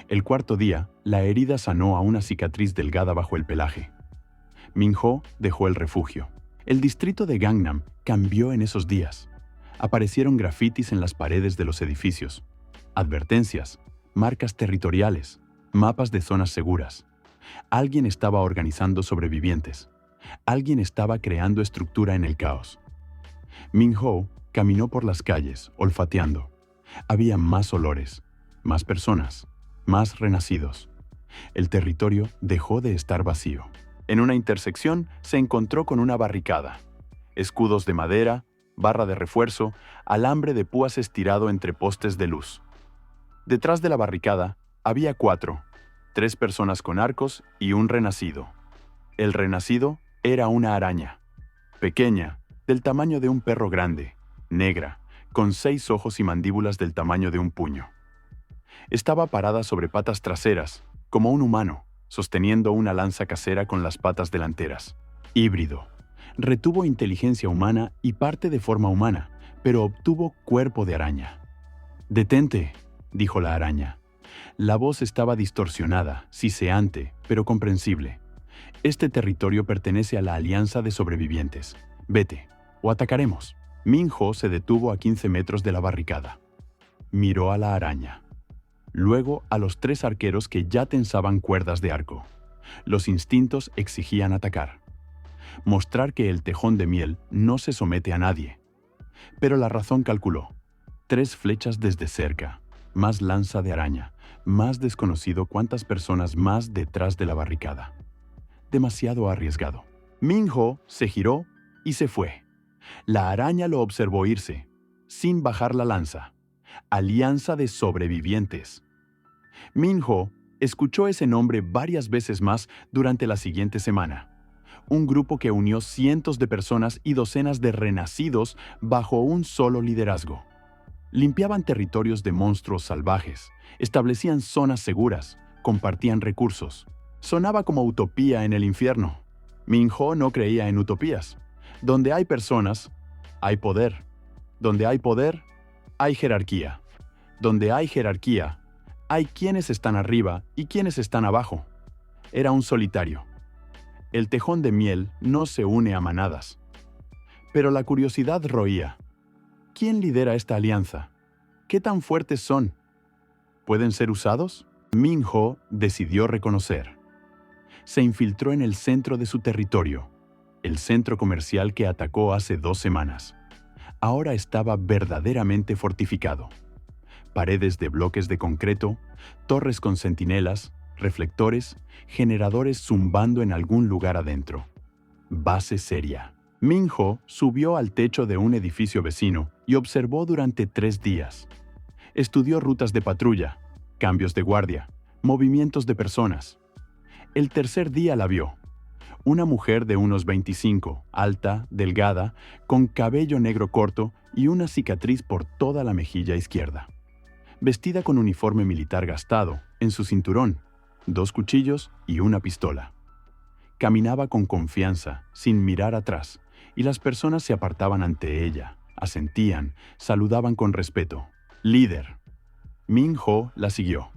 El 4.º día, la herida sanó a una cicatriz delgada bajo el pelaje. Min-ho dejó el refugio. El distrito de Gangnam cambió en esos días. Aparecieron grafitis en las paredes de los edificios, advertencias, marcas territoriales, mapas de zonas seguras. Alguien estaba organizando sobrevivientes. Alguien estaba creando estructura en el caos. Min-ho caminó por las calles, olfateando. Había más olores, más personas, más renacidos. El territorio dejó de estar vacío. En una intersección se encontró con una barricada. Escudos de madera, barra de refuerzo, alambre de púas estirado entre postes de luz. Detrás de la barricada había 4, 3 personas con arcos y un renacido. El renacido era una araña, pequeña, del tamaño de un perro grande, negra, con 6 ojos y mandíbulas del tamaño de un puño. Estaba parada sobre patas traseras, como un humano, sosteniendo una lanza casera con las patas delanteras. Híbrido. Retuvo inteligencia humana y parte de forma humana, pero obtuvo cuerpo de araña. «Detente», dijo la araña. La voz estaba distorsionada, siseante, pero comprensible. «Este territorio pertenece a la Alianza de Sobrevivientes. Vete, o atacaremos». Min-ho se detuvo a 15 metros de la barricada. Miró a la araña. Luego a los 3 arqueros que ya tensaban cuerdas de arco. Los instintos exigían atacar. Mostrar que el tejón de miel no se somete a nadie. Pero la razón calculó. 3 flechas desde cerca, más lanza de araña, más desconocido cuántas personas más detrás de la barricada. Demasiado arriesgado. Min-ho se giró y se fue. La araña lo observó irse, sin bajar la lanza. Alianza de Sobrevivientes. Min-ho escuchó ese nombre varias veces más durante la siguiente semana. Un grupo que unió cientos de personas y docenas de renacidos bajo un solo liderazgo. Limpiaban territorios de monstruos salvajes, establecían zonas seguras, compartían recursos. Sonaba como utopía en el infierno. Min-ho no creía en utopías. Donde hay personas, hay poder. Donde hay poder, hay jerarquía. Donde hay jerarquía, hay quienes están arriba y quienes están abajo. Era un solitario. El tejón de miel no se une a manadas. Pero la curiosidad roía. ¿Quién lidera esta alianza? ¿Qué tan fuertes son? ¿Pueden ser usados? Min-ho decidió reconocer. Se infiltró en el centro de su territorio, el centro comercial que atacó hace 2 semanas. Ahora estaba verdaderamente fortificado. Paredes de bloques de concreto, torres con centinelas, reflectores, generadores zumbando en algún lugar adentro. Base seria. Min-ho subió al techo de un edificio vecino y observó durante 3 días. Estudió rutas de patrulla, cambios de guardia, movimientos de personas. El tercer día la vio. Una mujer de unos 25, alta, delgada, con cabello negro corto y una cicatriz por toda la mejilla izquierda. Vestida con uniforme militar gastado, en su cinturón, 2 cuchillos y una pistola. Caminaba con confianza, sin mirar atrás, y las personas se apartaban ante ella, asentían, saludaban con respeto. Líder. Min-ho la siguió.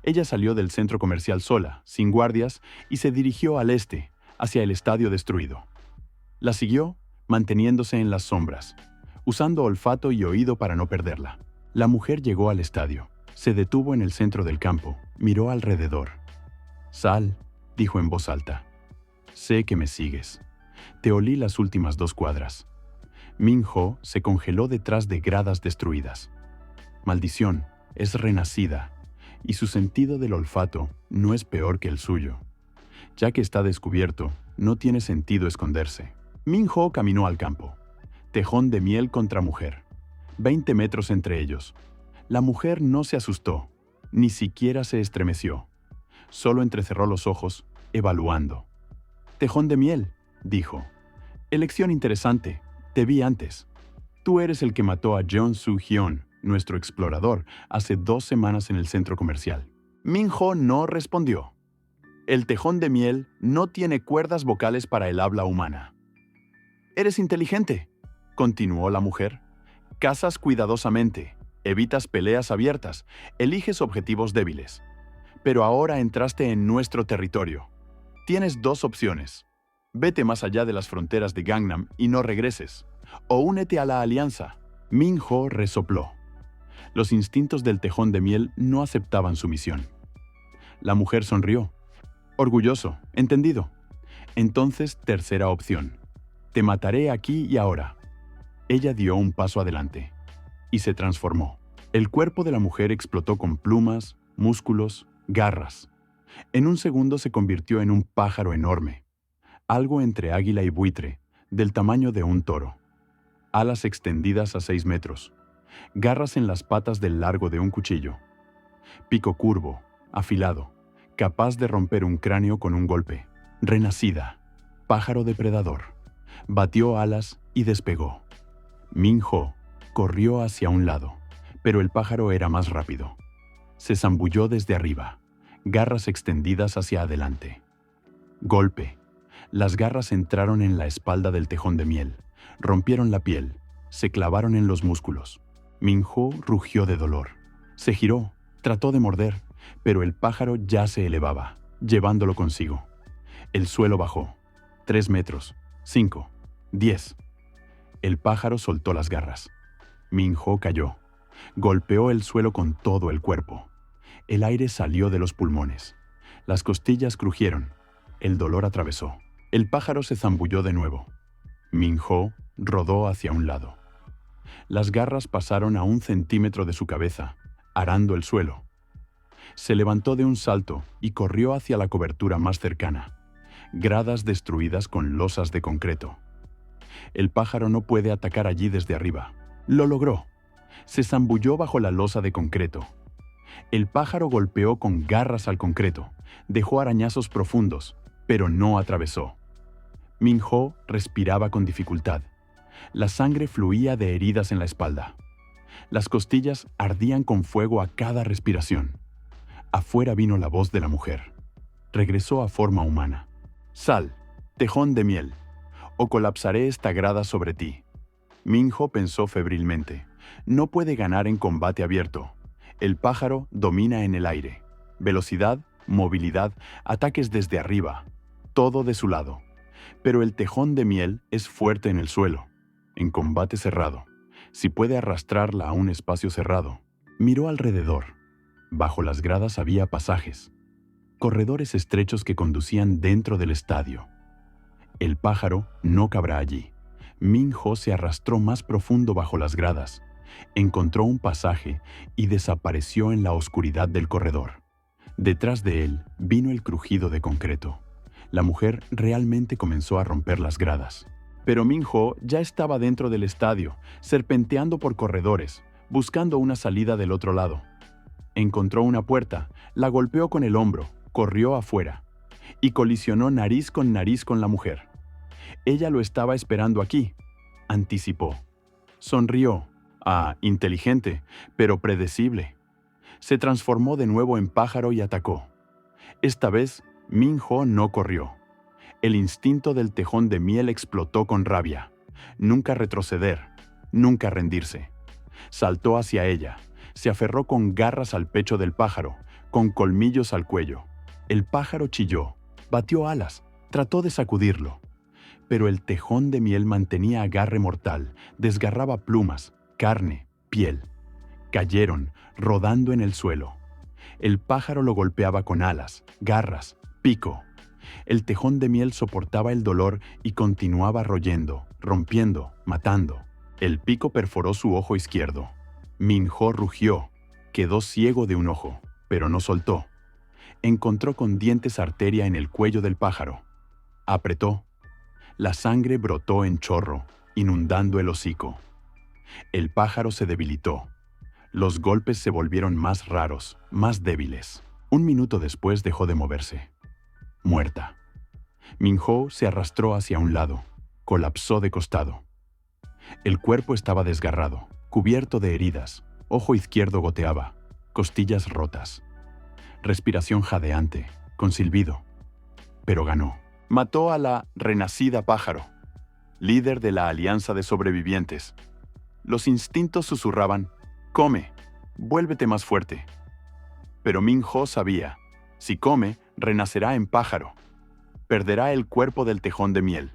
Ella salió del centro comercial sola, sin guardias, y se dirigió al este, hacia el estadio destruido. La siguió, manteniéndose en las sombras, usando olfato y oído para no perderla. La mujer llegó al estadio, se detuvo en el centro del campo, miró alrededor. «Sal», dijo en voz alta. «Sé que me sigues. Te olí las últimas 2 cuadras». Min-ho se congeló detrás de gradas destruidas. Maldición, es renacida, y su sentido del olfato no es peor que el suyo. Ya que está descubierto, no tiene sentido esconderse. Min-ho caminó al campo. Tejón de miel contra mujer. 20 metros entre ellos. La mujer no se asustó, ni siquiera se estremeció. Solo entrecerró los ojos, evaluando. «Tejón de miel», dijo. «Elección interesante. Te vi antes. Tú eres el que mató a Jeon Soo-hyun, nuestro explorador, hace 2 semanas en el centro comercial». Min-ho no respondió. El tejón de miel no tiene cuerdas vocales para el habla humana. «Eres inteligente», continuó la mujer. «Cazas cuidadosamente, evitas peleas abiertas, eliges objetivos débiles. Pero ahora entraste en nuestro territorio. Tienes 2 opciones. Vete más allá de las fronteras de Gangnam y no regreses. O únete a la alianza». Min-ho resopló. Los instintos del tejón de miel no aceptaban su misión. La mujer sonrió. «Orgulloso, entendido. Entonces, tercera opción. Te mataré aquí y ahora». Ella dio un paso adelante y se transformó. El cuerpo de la mujer explotó con plumas, músculos, garras. En un segundo se convirtió en un pájaro enorme, algo entre águila y buitre, del tamaño de un toro. Alas extendidas a 6 metros, garras en las patas del largo de un cuchillo, pico curvo, afilado, capaz de romper un cráneo con un golpe. Renacida, pájaro depredador, batió alas y despegó. Min-ho corrió hacia un lado, pero el pájaro era más rápido. Se zambulló desde arriba, garras extendidas hacia adelante. Golpe. Las garras entraron en la espalda del tejón de miel, rompieron la piel, se clavaron en los músculos. Min-ho rugió de dolor. Se giró, trató de morder, pero el pájaro ya se elevaba, llevándolo consigo. El suelo bajó. 3 metros, 5, 10. El pájaro soltó las garras. Min-ho cayó. Golpeó el suelo con todo el cuerpo. El aire salió de los pulmones. Las costillas crujieron. El dolor atravesó. El pájaro se zambulló de nuevo. Min-ho rodó hacia un lado. Las garras pasaron a 1 centímetro de su cabeza, arando el suelo. Se levantó de un salto y corrió hacia la cobertura más cercana. Gradas destruidas con losas de concreto. El pájaro no puede atacar allí desde arriba. Lo logró. Se zambulló bajo la losa de concreto. El pájaro golpeó con garras al concreto, dejó arañazos profundos, pero no atravesó. Min-ho respiraba con dificultad. La sangre fluía de heridas en la espalda. Las costillas ardían con fuego a cada respiración. Afuera vino la voz de la mujer. Regresó a forma humana. Sal, tejón de miel, o colapsaré esta grada sobre ti. Min-ho pensó febrilmente. No puede ganar en combate abierto. El pájaro domina en el aire. Velocidad, movilidad, ataques desde arriba. Todo de su lado. Pero el tejón de miel es fuerte en el suelo, en combate cerrado. Si puede arrastrarla a un espacio cerrado. Miró alrededor. Bajo las gradas había pasajes, corredores estrechos que conducían dentro del estadio. El pájaro no cabrá allí. Min-ho se arrastró más profundo bajo las gradas, encontró un pasaje y desapareció en la oscuridad del corredor. Detrás de él vino el crujido de concreto. La mujer realmente comenzó a romper las gradas. Pero Min-ho ya estaba dentro del estadio, serpenteando por corredores, buscando una salida del otro lado. Encontró una puerta, la golpeó con el hombro, corrió afuera y colisionó nariz con la mujer. Ella lo estaba esperando aquí. Anticipó. Sonrió. Inteligente, pero predecible. Se transformó de nuevo en pájaro y atacó. Esta vez, Min-ho no corrió. El instinto del tejón de miel explotó con rabia. Nunca retroceder, nunca rendirse. Saltó hacia ella. Se aferró con garras al pecho del pájaro, con colmillos al cuello. El pájaro chilló, batió alas, trató de sacudirlo. Pero el tejón de miel mantenía agarre mortal, desgarraba plumas, carne, piel. Cayeron, rodando en el suelo. El pájaro lo golpeaba con alas, garras, pico. El tejón de miel soportaba el dolor y continuaba royendo, rompiendo, matando. El pico perforó su ojo izquierdo. Min-ho rugió, quedó ciego de un ojo, pero no soltó. Encontró con dientes arteria en el cuello del pájaro. Apretó. La sangre brotó en chorro, inundando el hocico. El pájaro se debilitó. Los golpes se volvieron más raros, más débiles. 1 minuto después dejó de moverse. Muerta. Min-ho se arrastró hacia un lado, colapsó de costado. El cuerpo estaba desgarrado, cubierto de heridas, ojo izquierdo goteaba, costillas rotas. Respiración jadeante, con silbido. Pero ganó. Mató a la renacida pájaro, líder de la Alianza de Sobrevivientes. Los instintos susurraban, come, vuélvete más fuerte. Pero Min-ho sabía, si come, renacerá en pájaro. Perderá el cuerpo del tejón de miel.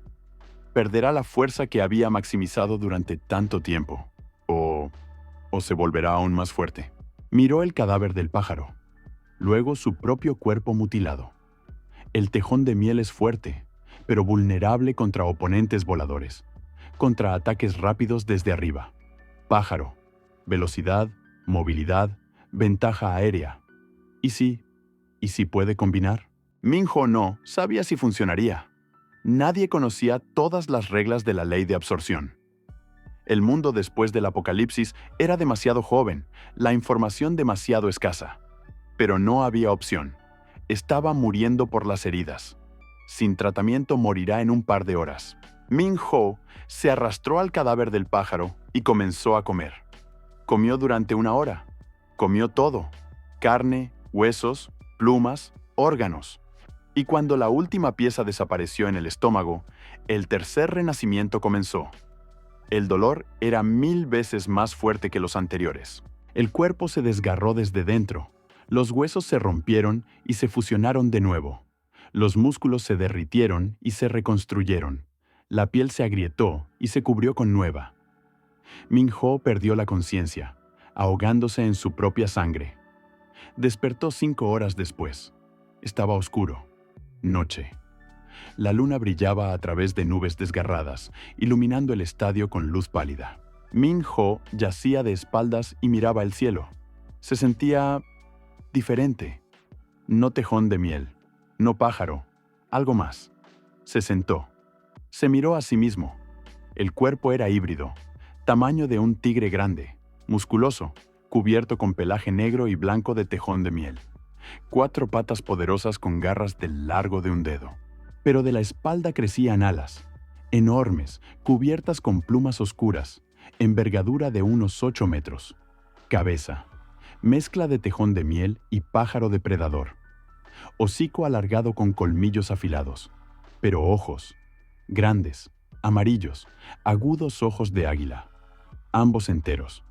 Perderá la fuerza que había maximizado durante tanto tiempo. O se volverá aún más fuerte. Miró el cadáver del pájaro, luego su propio cuerpo mutilado. El tejón de miel es fuerte, pero vulnerable contra oponentes voladores. contra ataques rápidos desde arriba. Pájaro, velocidad, movilidad, ventaja aérea. ¿Y si puede combinar? Minho no sabía si funcionaría. Nadie conocía todas las reglas de la ley de absorción. El mundo después del apocalipsis era demasiado joven, la información demasiado escasa. Pero no había opción. Estaba muriendo por las heridas. Sin tratamiento morirá en un par de horas. Min-ho se arrastró al cadáver del pájaro y comenzó a comer. Comió durante una hora. Comió todo: carne, huesos, plumas, órganos. Y cuando la última pieza desapareció en el estómago, el tercer renacimiento comenzó. El dolor era 1000 veces más fuerte que los anteriores. El cuerpo se desgarró desde dentro. Los huesos se rompieron y se fusionaron de nuevo. Los músculos se derritieron y se reconstruyeron. La piel se agrietó y se cubrió con nueva. Min-ho perdió la conciencia, ahogándose en su propia sangre. Despertó 5 horas después. Estaba oscuro. Noche. La luna brillaba a través de nubes desgarradas, iluminando el estadio con luz pálida. Min-ho yacía de espaldas y miraba el cielo. Se sentía diferente. No tejón de miel, no pájaro, algo más. Se sentó. Se miró a sí mismo. El cuerpo era híbrido, tamaño de un tigre grande, musculoso, cubierto con pelaje negro y blanco de tejón de miel. 4 patas poderosas con garras del largo de un dedo. Pero de la espalda crecían alas, enormes, cubiertas con plumas oscuras, envergadura de unos 8 metros. Cabeza, mezcla de tejón de miel y pájaro depredador. Hocico alargado con colmillos afilados, pero ojos, grandes, amarillos, agudos ojos de águila, ambos enteros.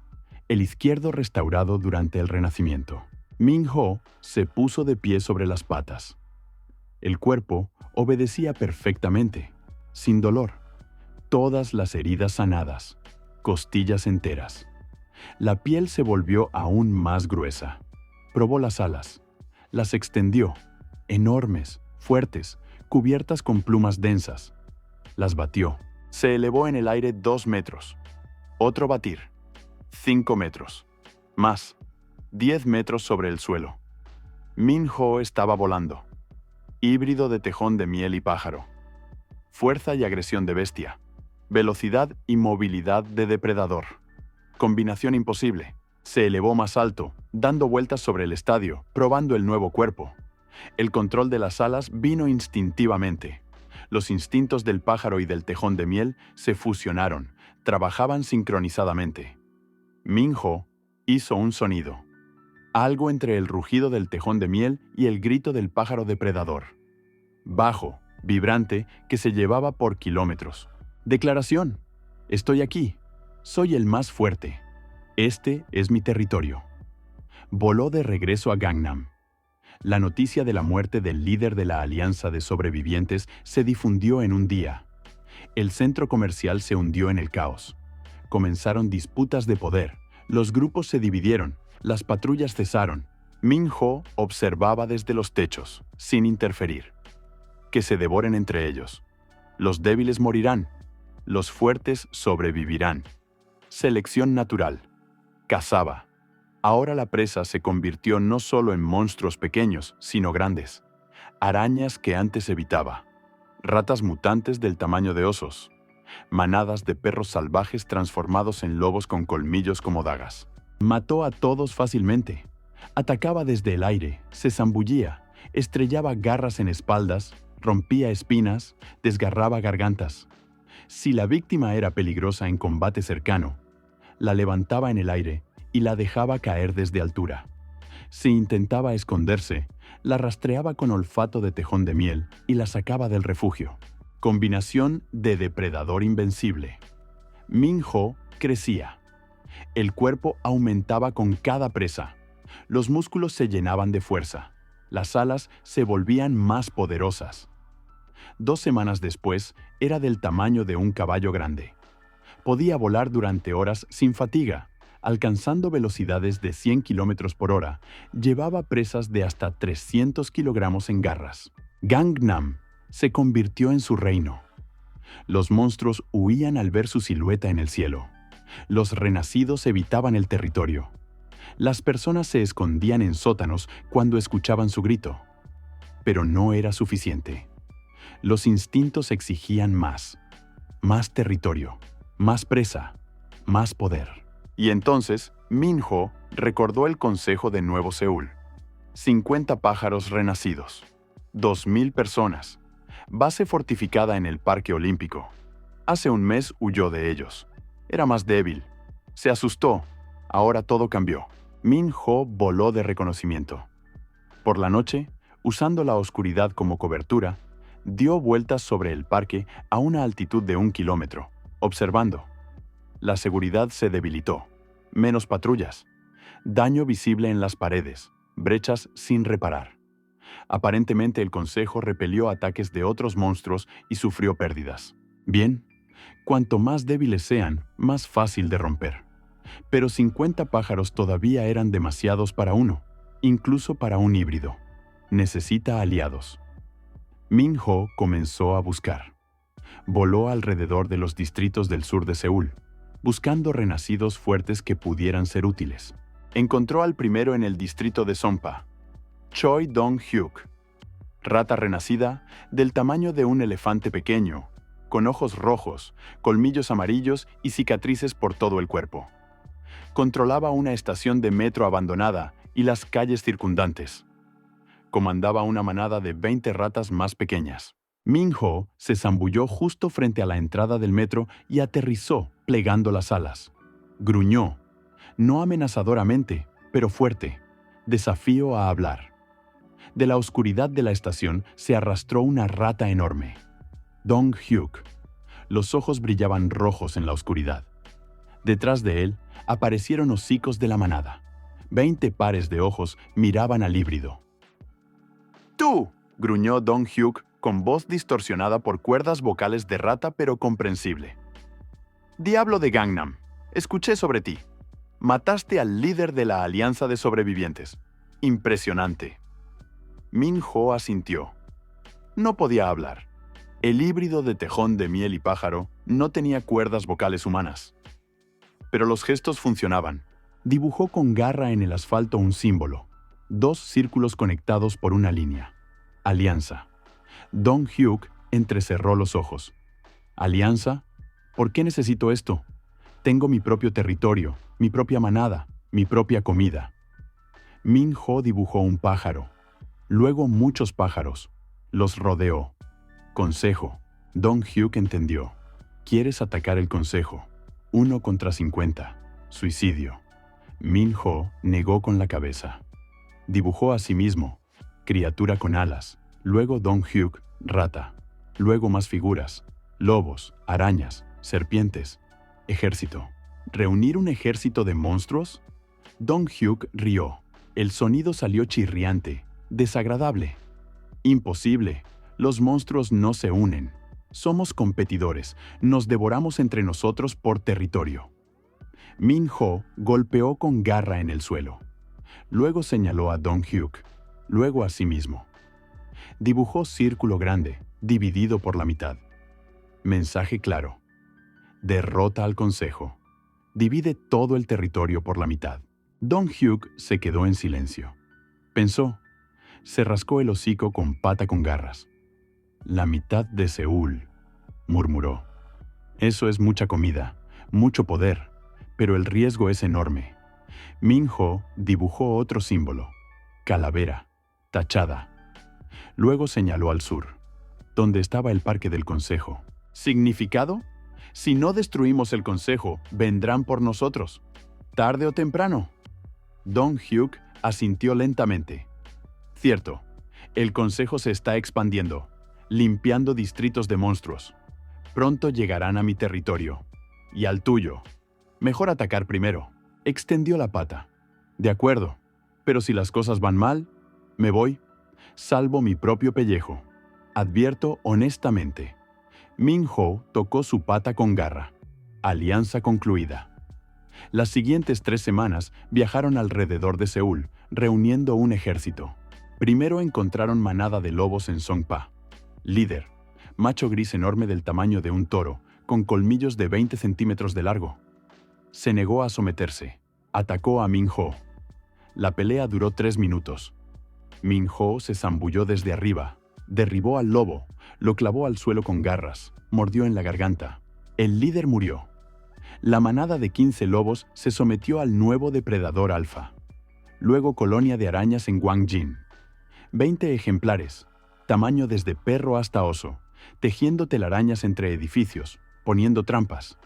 El izquierdo restaurado durante el Renacimiento. Min-ho se puso de pie sobre las patas. El cuerpo obedecía perfectamente, sin dolor. Todas las heridas sanadas, costillas enteras. La piel se volvió aún más gruesa. Probó las alas. Las extendió, enormes, fuertes, cubiertas con plumas densas. Las batió. Se elevó en el aire 2 metros. Otro batir. 5 metros. Más. 10 metros sobre el suelo. Min-ho estaba volando. Híbrido de tejón de miel y pájaro. Fuerza y agresión de bestia. Velocidad y movilidad de depredador. Combinación imposible. Se elevó más alto, dando vueltas sobre el estadio, probando el nuevo cuerpo. El control de las alas vino instintivamente. Los instintos del pájaro y del tejón de miel se fusionaron, trabajaban sincronizadamente. Min-ho hizo un sonido. Algo entre el rugido del tejón de miel y el grito del pájaro depredador. Bajo, vibrante, que se llevaba por kilómetros. Declaración. Estoy aquí. Soy el más fuerte. Este es mi territorio. Voló de regreso a Gangnam. La noticia de la muerte del líder de la Alianza de Sobrevivientes se difundió en un día. El centro comercial se hundió en el caos. Comenzaron disputas de poder. Los grupos se dividieron. Las patrullas cesaron. Min-ho observaba desde los techos, sin interferir. Que se devoren entre ellos. Los débiles morirán. Los fuertes sobrevivirán. Selección natural. Cazaba. Ahora la presa se convirtió no solo en monstruos pequeños, sino grandes. Arañas que antes evitaba. Ratas mutantes del tamaño de osos. Manadas de perros salvajes transformados en lobos con colmillos como dagas. Mató a todos fácilmente. Atacaba desde el aire, se zambullía, estrellaba garras en espaldas, rompía espinas, desgarraba gargantas. Si la víctima era peligrosa en combate cercano, la levantaba en el aire y la dejaba caer desde altura. Si intentaba esconderse, la rastreaba con olfato de tejón de miel y la sacaba del refugio. Combinación de depredador invencible. Min-ho crecía. El cuerpo aumentaba con cada presa. Los músculos se llenaban de fuerza. Las alas se volvían más poderosas. 2 semanas después, era del tamaño de un caballo grande. Podía volar durante horas sin fatiga, alcanzando velocidades de 100 km por hora. Llevaba presas de hasta 300 kilogramos en garras. Gangnam se convirtió en su reino. Los monstruos huían al ver su silueta en el cielo. Los renacidos evitaban el territorio. Las personas se escondían en sótanos cuando escuchaban su grito. Pero no era suficiente. Los instintos exigían más. Más territorio, más presa, más poder. Y entonces, Minho recordó el consejo de Nuevo Seúl. 50 pájaros renacidos. 2000 personas. Base fortificada en el Parque Olímpico. Hace un mes huyó de ellos. Era más débil. Se asustó. Ahora todo cambió. Minho voló de reconocimiento. Por la noche, usando la oscuridad como cobertura, dio vueltas sobre el parque a una altitud de 1 kilómetro, observando. La seguridad se debilitó. Menos patrullas. Daño visible en las paredes. Brechas sin reparar. Aparentemente el consejo repelió ataques de otros monstruos y sufrió pérdidas. Bien, cuanto más débiles sean, más fácil de romper. Pero 50 pájaros todavía eran demasiados para uno, incluso para un híbrido. Necesita aliados. Minho comenzó a buscar. Voló alrededor de los distritos del sur de Seúl, buscando renacidos fuertes que pudieran ser útiles. Encontró al primero en el distrito de Sonpa, Choi Dong-hyuk, rata renacida del tamaño de un elefante pequeño, con ojos rojos, colmillos amarillos y cicatrices por todo el cuerpo. Controlaba una estación de metro abandonada y las calles circundantes. Comandaba una manada de 20 ratas más pequeñas. Minho se zambulló justo frente a la entrada del metro y aterrizó, plegando las alas. Gruñó, no amenazadoramente, pero fuerte. Desafío a hablar. De la oscuridad de la estación se arrastró una rata enorme. Dong-hyuk. Los ojos brillaban rojos en la oscuridad. Detrás de él aparecieron hocicos de la manada. 20 pares de ojos miraban al híbrido. ¡Tú!, gruñó Dong-hyuk con voz distorsionada por cuerdas vocales de rata pero comprensible. «Diablo de Gangnam, escuché sobre ti. Mataste al líder de la Alianza de Sobrevivientes. Impresionante». Minho asintió. No podía hablar. El híbrido de tejón de miel y pájaro no tenía cuerdas vocales humanas. Pero los gestos funcionaban. Dibujó con garra en el asfalto un símbolo. 2 círculos conectados por una línea. Alianza. Dong-hyuk entrecerró los ojos. ¿Alianza? ¿Por qué necesito esto? Tengo mi propio territorio, mi propia manada, mi propia comida. Minho dibujó un pájaro. Luego muchos pájaros. Los rodeó. Consejo. Dong-hyuk entendió. ¿Quieres atacar el consejo? 1 contra 50. Suicidio. Minho negó con la cabeza. Dibujó a sí mismo. Criatura con alas. Luego Dong-hyuk, rata. Luego más figuras. Lobos, arañas, serpientes. Ejército. ¿Reunir un ejército de monstruos? Dong-hyuk rió. El sonido salió chirriante, desagradable. Imposible. Los monstruos no se unen. Somos competidores. Nos devoramos entre nosotros por territorio. Minho golpeó con garra en el suelo. Luego señaló a Dong-hyuk. Luego a sí mismo. Dibujó círculo grande, dividido por la mitad. Mensaje claro. Derrota al consejo. Divide todo el territorio por la mitad. Dong-hyuk se quedó en silencio. Pensó. Se rascó el hocico con pata con garras. La mitad de Seúl, murmuró. Eso es mucha comida, mucho poder, pero el riesgo es enorme. Minho dibujó otro símbolo. Calavera, tachada. Luego señaló al sur, donde estaba el parque del consejo. ¿Significado? Si no destruimos el consejo, vendrán por nosotros. ¿Tarde o temprano? Dong-hyuk asintió lentamente. Cierto, el consejo se está expandiendo, limpiando distritos de monstruos. Pronto llegarán a mi territorio. Y al tuyo. Mejor atacar primero. Extendió la pata. De acuerdo, pero si las cosas van mal, me voy. Salvo mi propio pellejo. Advierto honestamente. Minho tocó su pata con garra. Alianza concluida. Las siguientes 3 semanas viajaron alrededor de Seúl, reuniendo un ejército. Primero encontraron manada de lobos en Songpa. Líder. macho gris enorme del tamaño de un toro, con colmillos de 20 centímetros de largo. Se negó a someterse. Atacó a Min-ho. La pelea duró 3 minutos. Min-ho se zambulló desde arriba, derribó al lobo, lo clavó al suelo con garras, mordió en la garganta. El líder murió. La manada de 15 lobos se sometió al nuevo depredador alfa. Luego colonia de arañas en Guangjin. 20 ejemplares, tamaño desde perro hasta oso, tejiendo telarañas entre edificios, poniendo trampas.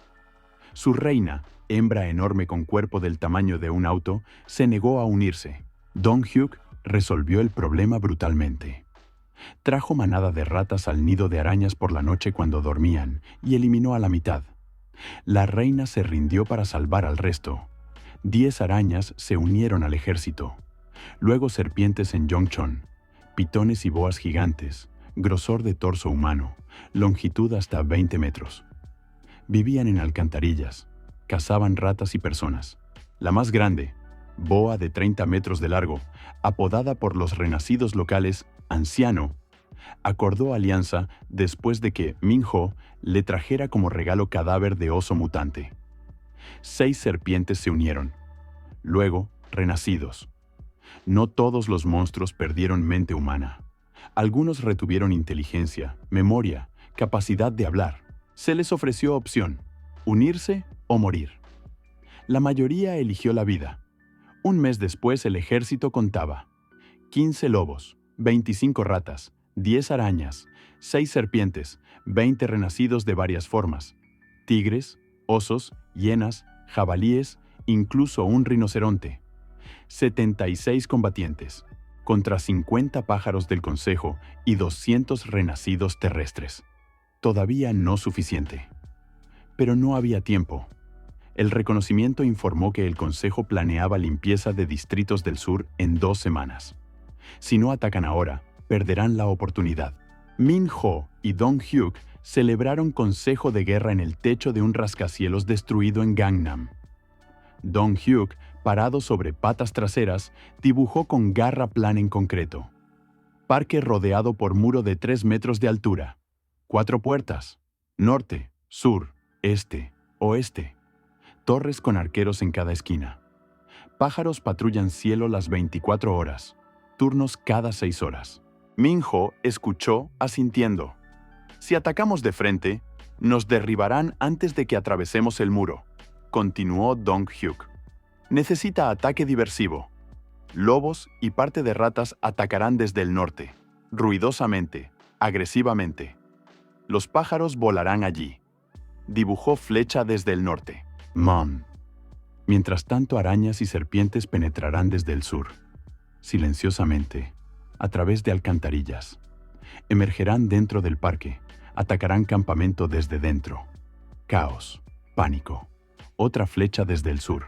Su reina, hembra enorme con cuerpo del tamaño de un auto, se negó a unirse. Dong-hyuk resolvió el problema brutalmente. Trajo manada de ratas al nido de arañas por la noche cuando dormían y eliminó a la mitad. La reina se rindió para salvar al resto. 10 arañas se unieron al ejército. Luego serpientes en Yongchon, pitones y boas gigantes, grosor de torso humano, longitud hasta 20 metros. Vivían en alcantarillas, cazaban ratas y personas. La más grande, boa de 30 metros de largo, apodada por los renacidos locales Anciano, acordó alianza después de que Min-ho le trajera como regalo cadáver de oso mutante. 6 serpientes se unieron. Luego, renacidos. No todos los monstruos perdieron mente humana. Algunos retuvieron inteligencia, memoria, capacidad de hablar. Se les ofreció opción: unirse o morir. La mayoría eligió la vida. Un mes después el ejército contaba 15 lobos, 25 ratas, 10 arañas, 6 serpientes, 20 renacidos de varias formas, tigres, osos, hienas, jabalíes, incluso un rinoceronte. 76 combatientes, contra 50 pájaros del consejo y 200 renacidos terrestres. Todavía no suficiente. Pero no había tiempo. El reconocimiento informó que el consejo planeaba limpieza de distritos del sur en 2 semanas. Si no atacan ahora, perderán la oportunidad. Min-ho y Dong-hyuk celebraron consejo de guerra en el techo de un rascacielos destruido en Gangnam. Dong-hyuk, parado sobre patas traseras, dibujó con garra plan en concreto. Parque rodeado por muro de 3 metros de altura. 4 puertas. Norte, sur, este, oeste. Torres con arqueros en cada esquina. Pájaros patrullan cielo las 24 horas. Turnos cada 6 horas. Min-ho escuchó asintiendo. Si atacamos de frente, nos derribarán antes de que atravesemos el muro, continuó Dong-hyuk. Necesita ataque diversivo. Lobos y parte de ratas atacarán desde el norte, ruidosamente, agresivamente. Los pájaros volarán allí. Dibujó flecha desde el norte. Mom. Mientras tanto, arañas y serpientes penetrarán desde el sur, silenciosamente, a través de alcantarillas. Emergerán dentro del parque, atacarán campamento desde dentro. Caos, pánico. Otra flecha desde el sur.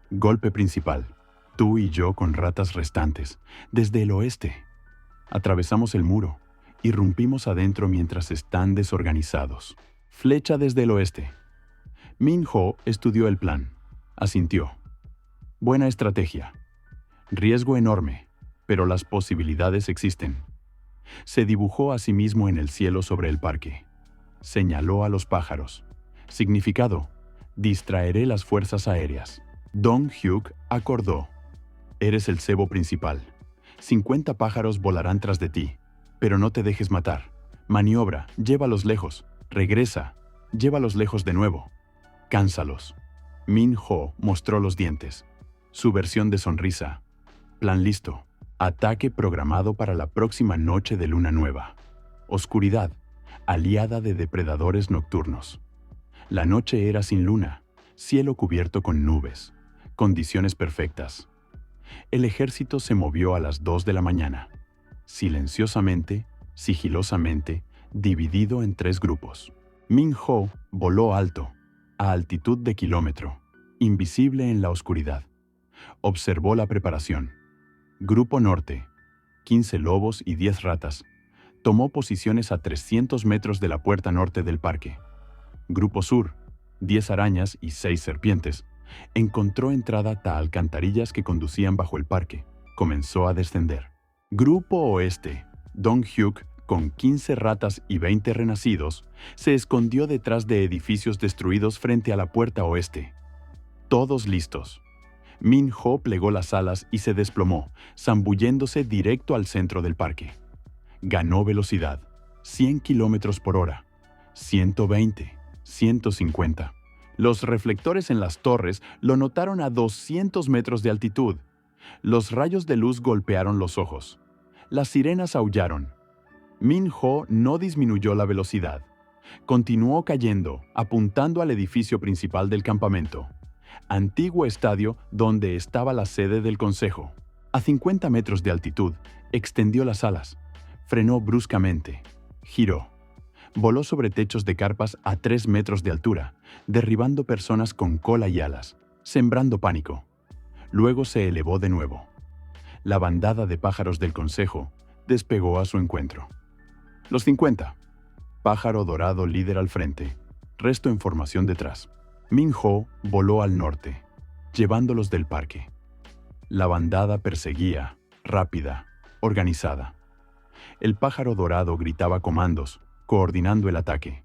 Golpe principal. Tú y yo con ratas restantes, desde el oeste. Atravesamos el muro, irrumpimos adentro mientras están desorganizados. Flecha desde el oeste. Min-ho estudió el plan. Asintió. Buena estrategia. Riesgo enorme, pero las posibilidades existen. Se dibujó a sí mismo en el cielo sobre el parque. Señaló a los pájaros. Significado: distraeré las fuerzas aéreas. Dong-hyuk acordó. Eres el cebo principal. 50 pájaros volarán tras de ti, pero no te dejes matar. Maniobra, llévalos lejos. Regresa, llévalos lejos de nuevo. Cánsalos. Min-ho mostró los dientes. Su versión de sonrisa. Plan listo. Ataque programado para la próxima noche de luna nueva. Oscuridad, aliada de depredadores nocturnos. La noche era sin luna, cielo cubierto con nubes. Condiciones perfectas. El ejército se movió a las 2 de la mañana. Silenciosamente, sigilosamente, dividido en 3 grupos. Min-ho voló alto, a altitud de kilómetro, invisible en la oscuridad. Observó la preparación. Grupo Norte, 15 lobos y 10 ratas, tomó posiciones a 300 metros de la puerta norte del parque. Grupo Sur, 10 arañas y 6 serpientes, encontró entrada a alcantarillas que conducían bajo el parque. Comenzó a descender. Grupo Oeste, Dong-hyuk con 15 ratas y 20 renacidos, se escondió detrás de edificios destruidos frente a la puerta oeste. Todos listos. Min-ho plegó las alas y se desplomó, zambulléndose directo al centro del parque. Ganó velocidad, 100 kilómetros por hora, 120, 150. Los reflectores en las torres lo notaron a 200 metros de altitud. Los rayos de luz golpearon los ojos. Las sirenas aullaron. Min-ho no disminuyó la velocidad. Continuó cayendo, apuntando al edificio principal del campamento, antiguo estadio donde estaba la sede del consejo. A 50 metros de altitud, extendió las alas, frenó bruscamente, giró. Voló sobre techos de carpas a 3 metros de altura, derribando personas con cola y alas, sembrando pánico. Luego se elevó de nuevo. La bandada de pájaros del consejo despegó a su encuentro. Los 50. Pájaro dorado líder al frente, resto en formación detrás. Min-ho voló al norte, llevándolos del parque. La bandada perseguía, rápida, organizada. El pájaro dorado gritaba comandos, coordinando el ataque.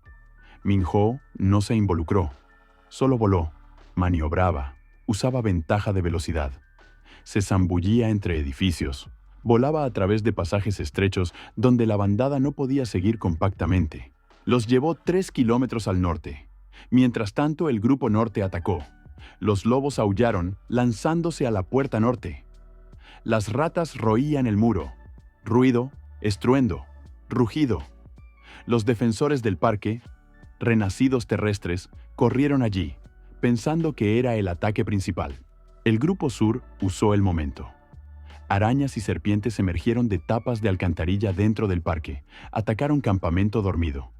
Min-ho no se involucró, solo voló, maniobraba, usaba ventaja de velocidad. Se zambullía entre edificios, volaba a través de pasajes estrechos donde la bandada no podía seguir compactamente. Los llevó 3 kilómetros al norte. Mientras tanto, el grupo norte atacó. Los lobos aullaron, lanzándose a la puerta norte. Las ratas roían el muro. Ruido, estruendo, rugido. Los defensores del parque, renacidos terrestres, corrieron allí, pensando que era el ataque principal. El grupo sur usó el momento. Arañas y serpientes emergieron de tapas de alcantarilla dentro del parque, atacaron campamento dormido.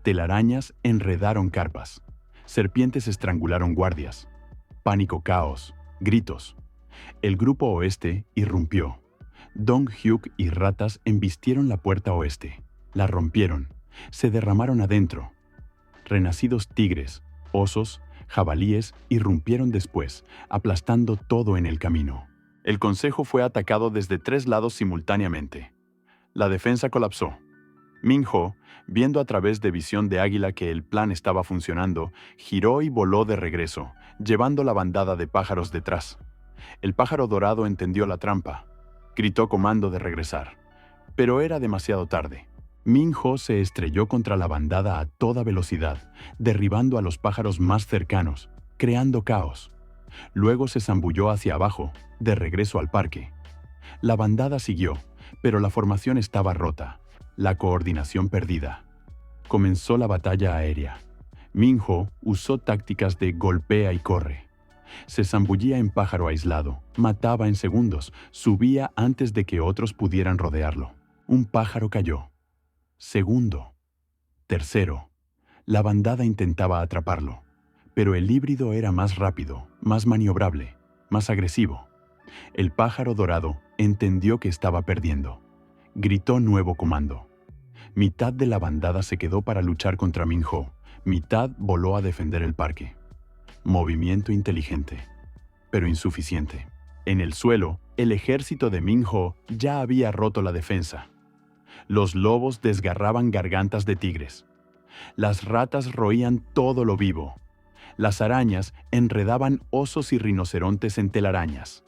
Telarañas enredaron carpas. Serpientes estrangularon guardias. Pánico, caos, gritos. El grupo oeste irrumpió. Dong-hyuk y ratas embistieron la puerta oeste. La rompieron. Se derramaron adentro. Renacidos tigres, osos, jabalíes irrumpieron después, aplastando todo en el camino. El consejo fue atacado desde 3 lados simultáneamente. La defensa colapsó. Min-ho, viendo a través de visión de águila que el plan estaba funcionando, giró y voló de regreso, llevando la bandada de pájaros detrás. El pájaro dorado entendió la trampa. Gritó comando de regresar. Pero era demasiado tarde. Min-ho se estrelló contra la bandada a toda velocidad, derribando a los pájaros más cercanos, creando caos. Luego se zambulló hacia abajo, de regreso al parque. La bandada siguió, pero la formación estaba rota, la coordinación perdida. Comenzó la batalla aérea. Min-ho usó tácticas de golpea y corre. Se zambullía en pájaro aislado, mataba en segundos, subía antes de que otros pudieran rodearlo. Un pájaro cayó. Segundo. Tercero. La bandada intentaba atraparlo, pero el híbrido era más rápido, más maniobrable, más agresivo. El pájaro dorado entendió que estaba perdiendo. Gritó nuevo comando. Mitad de la bandada se quedó para luchar contra Min-ho, mitad voló a defender el parque. Movimiento inteligente, pero insuficiente. En el suelo, el ejército de Min-ho ya había roto la defensa. Los lobos desgarraban gargantas de tigres. Las ratas roían todo lo vivo. Las arañas enredaban osos y rinocerontes en telarañas.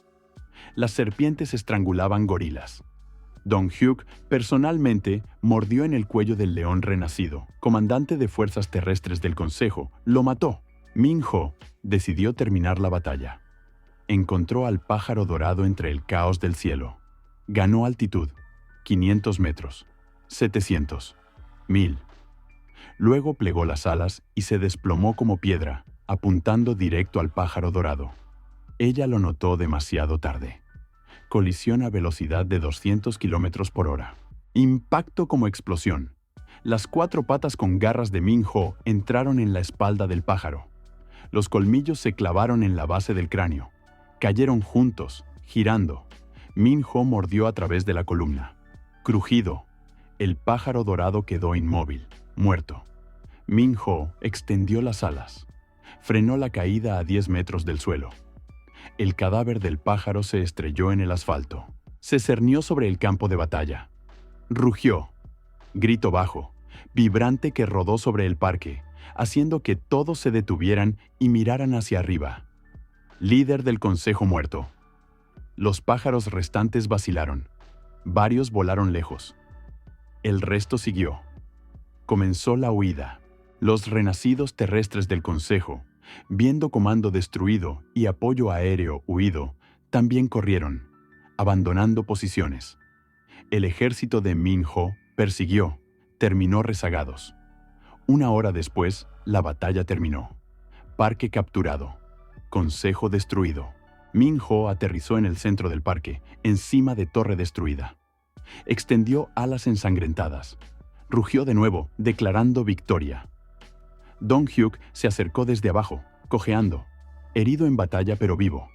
Las serpientes estrangulaban gorilas. Dong-hyuk personalmente mordió en el cuello del león renacido, comandante de fuerzas terrestres del consejo, lo mató. Min-ho decidió terminar la batalla. Encontró al pájaro dorado entre el caos del cielo. Ganó altitud, 500 metros, 700, 1000. Luego plegó las alas y se desplomó como piedra, apuntando directo al pájaro dorado. Ella lo notó demasiado tarde. Colisión a velocidad de 200 kilómetros por hora. Impacto como explosión. Las 4 patas con garras de Min-ho entraron en la espalda del pájaro. Los colmillos se clavaron en la base del cráneo. Cayeron juntos, girando. Min-ho mordió a través de la columna. Crujido. El pájaro dorado quedó inmóvil, muerto. Min-ho extendió las alas. Frenó la caída a 10 metros del suelo. El cadáver del pájaro se estrelló en el asfalto. Se cernió sobre el campo de batalla. Rugió. Grito bajo, vibrante que rodó sobre el parque, haciendo que todos se detuvieran y miraran hacia arriba. Líder del consejo muerto. Los pájaros restantes vacilaron. Varios volaron lejos. El resto siguió. Comenzó la huida. Los renacidos terrestres del consejo, viendo comando destruido y apoyo aéreo huido, también corrieron, abandonando posiciones. El ejército de Min-ho persiguió, terminó rezagados. Una hora después, la batalla terminó. Parque capturado. Consejo destruido. Min-ho aterrizó en el centro del parque, encima de torre destruida. Extendió alas ensangrentadas. Rugió de nuevo, declarando victoria. Dong-hyuk se acercó desde abajo, cojeando, herido en batalla pero vivo.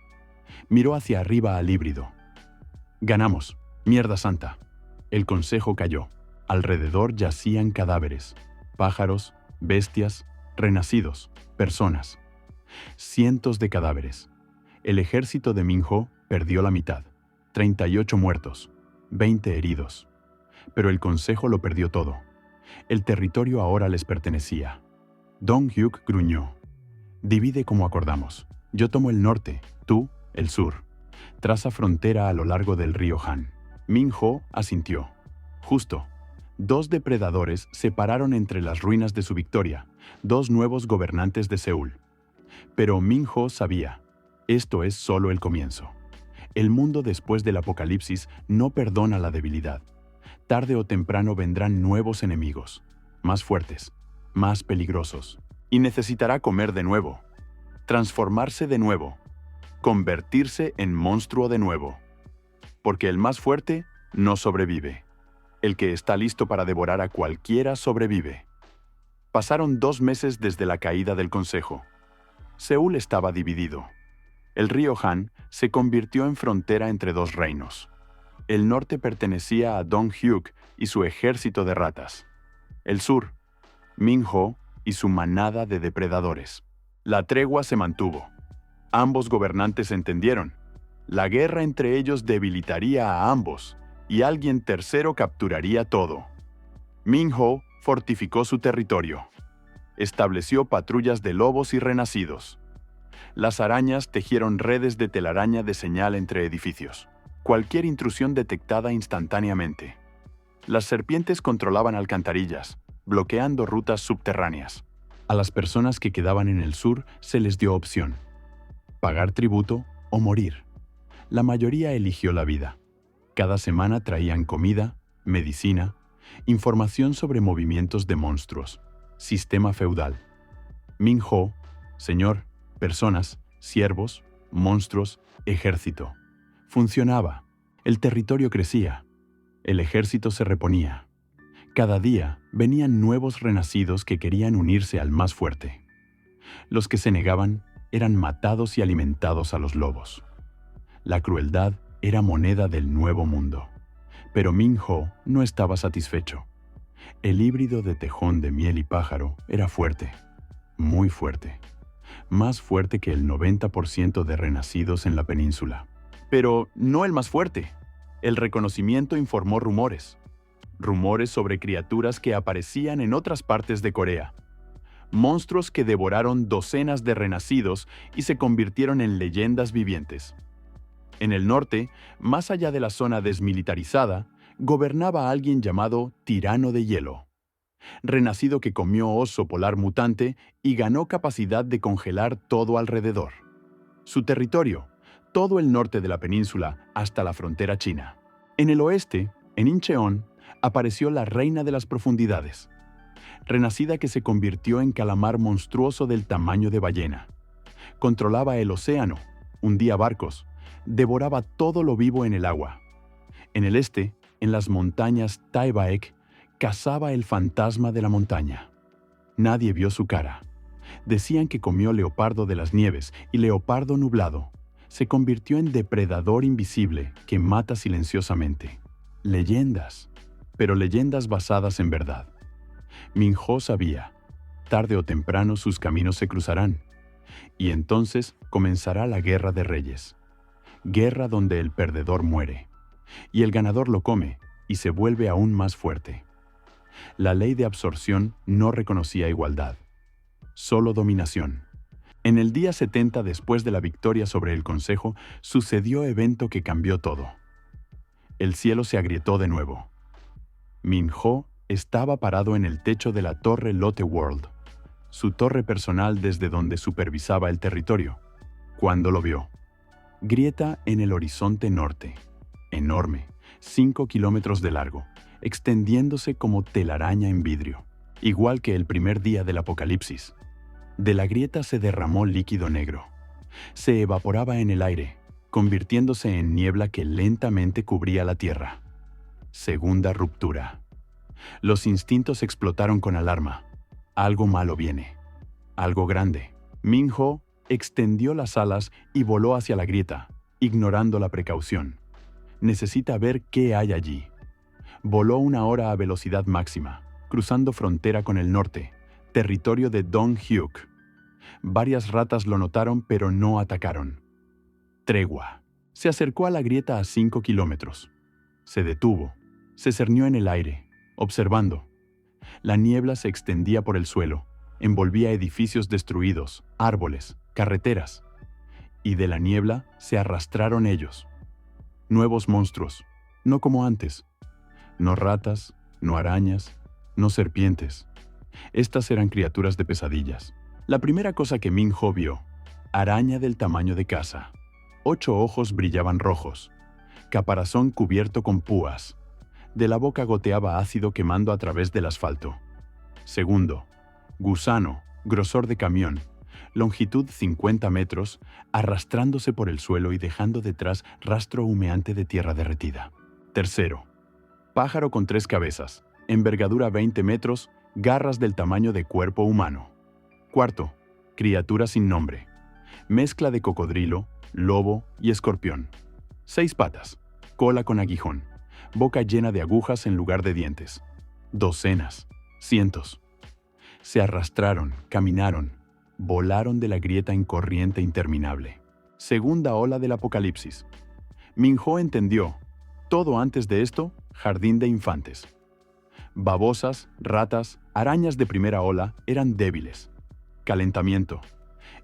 Miró hacia arriba al híbrido. «Ganamos. Mierda santa». El consejo cayó. Alrededor yacían cadáveres, pájaros, bestias, renacidos, personas. Cientos de cadáveres. El ejército de Min-ho perdió la mitad. 38 muertos, 20 heridos. Pero el consejo lo perdió todo. El territorio ahora les pertenecía. Dong-hyuk gruñó. «Divide como acordamos. Yo tomo el norte, tú, el sur. Traza frontera a lo largo del río Han». Min-ho asintió. Justo. 2 depredadores se pararon entre las ruinas de su victoria, 2 nuevos gobernantes de Seúl. Pero Min-ho sabía, esto es solo el comienzo. El mundo después del apocalipsis no perdona la debilidad. Tarde o temprano vendrán nuevos enemigos, más fuertes, más peligrosos. Y necesitará comer de nuevo, transformarse de nuevo, convertirse en monstruo de nuevo. Porque el más fuerte no sobrevive. El que está listo para devorar a cualquiera sobrevive. Pasaron 2 meses desde la caída del consejo. Seúl estaba dividido. El río Han se convirtió en frontera entre 2 reinos. El norte pertenecía a Dong-hyuk y su ejército de ratas. El sur, Min-ho y su manada de depredadores. La tregua se mantuvo. Ambos gobernantes entendieron. La guerra entre ellos debilitaría a ambos, y alguien tercero capturaría todo. Min-ho fortificó su territorio. Estableció patrullas de lobos y renacidos. Las arañas tejieron redes de telaraña de señal entre edificios. Cualquier intrusión detectada instantáneamente. Las serpientes controlaban alcantarillas, bloqueando rutas subterráneas. A las personas que quedaban en el sur se les dio opción: pagar tributo o morir. La mayoría eligió la vida. Cada semana traían comida, medicina, información sobre movimientos de monstruos, sistema feudal. Min-ho, señor, personas, siervos, monstruos, ejército. Funcionaba. El territorio crecía. El ejército se reponía. Cada día venían nuevos renacidos que querían unirse al más fuerte. Los que se negaban eran matados y alimentados a los lobos. La crueldad era moneda del nuevo mundo. Pero Min-ho no estaba satisfecho. El híbrido de tejón de miel y pájaro era fuerte, muy fuerte. Más fuerte que el 90% de renacidos en la península. Pero no el más fuerte. El reconocimiento informó rumores. Rumores sobre criaturas que aparecían en otras partes de Corea. Monstruos que devoraron docenas de renacidos y se convirtieron en leyendas vivientes. En el norte, más allá de la zona desmilitarizada, gobernaba alguien llamado Tirano de Hielo. Renacido que comió oso polar mutante y ganó capacidad de congelar todo alrededor. Su territorio, todo el norte de la península hasta la frontera china. En el oeste, en Incheon, apareció la reina de las profundidades. Renacida que se convirtió en calamar monstruoso del tamaño de ballena. Controlaba el océano, hundía barcos, devoraba todo lo vivo en el agua. En el este, en las montañas Taebaek, cazaba el fantasma de la montaña. Nadie vio su cara. Decían que comió leopardo de las nieves y leopardo nublado. Se convirtió en depredador invisible que mata silenciosamente. Leyendas, pero leyendas basadas en verdad. Min-ho sabía, tarde o temprano sus caminos se cruzarán, y entonces comenzará la guerra de reyes. Guerra donde el perdedor muere, y el ganador lo come y se vuelve aún más fuerte. La ley de absorción no reconocía igualdad, solo dominación. En el día 70 después de la victoria sobre el Consejo, sucedió evento que cambió todo. El cielo se agrietó de nuevo. Min-ho estaba parado en el techo de la torre Lotte World, su torre personal desde donde supervisaba el territorio, cuando lo vio. Grieta en el horizonte norte, enorme, 5 kilómetros de largo, extendiéndose como telaraña en vidrio, igual que el primer día del apocalipsis. De la grieta se derramó líquido negro. Se evaporaba en el aire, convirtiéndose en niebla que lentamente cubría la tierra. Segunda ruptura. Los instintos explotaron con alarma. Algo malo viene. Algo grande. Min-ho extendió las alas y voló hacia la grieta, ignorando la precaución. Necesita ver qué hay allí. Voló 1 hora a velocidad máxima, cruzando frontera con el norte, territorio de Dong-hyuk. Varias ratas lo notaron pero no atacaron. Tregua. Se acercó a la grieta a 5 kilómetros. Se detuvo. Se cernió en el aire, observando. La niebla se extendía por el suelo, envolvía edificios destruidos, árboles, carreteras. Y de la niebla se arrastraron ellos. Nuevos monstruos, no como antes. No ratas, no arañas, no serpientes. Estas eran criaturas de pesadillas. La primera cosa que Min-ho vio, araña del tamaño de casa. 8 ojos brillaban rojos. Caparazón cubierto con púas. De la boca goteaba ácido quemando a través del asfalto. Segundo, gusano, grosor de camión, longitud 50 metros, arrastrándose por el suelo y dejando detrás rastro humeante de tierra derretida. Tercero, pájaro con 3 cabezas, envergadura 20 metros, garras del tamaño de cuerpo humano. Cuarto, criatura sin nombre, mezcla de cocodrilo, lobo y escorpión. 6 patas, cola con aguijón, boca llena de agujas en lugar de dientes. Docenas, cientos. Se arrastraron, caminaron, volaron de la grieta en corriente interminable. Segunda ola del apocalipsis. Min-ho entendió. Todo antes de esto, jardín de infantes. Babosas, ratas, arañas de primera ola eran débiles. Calentamiento.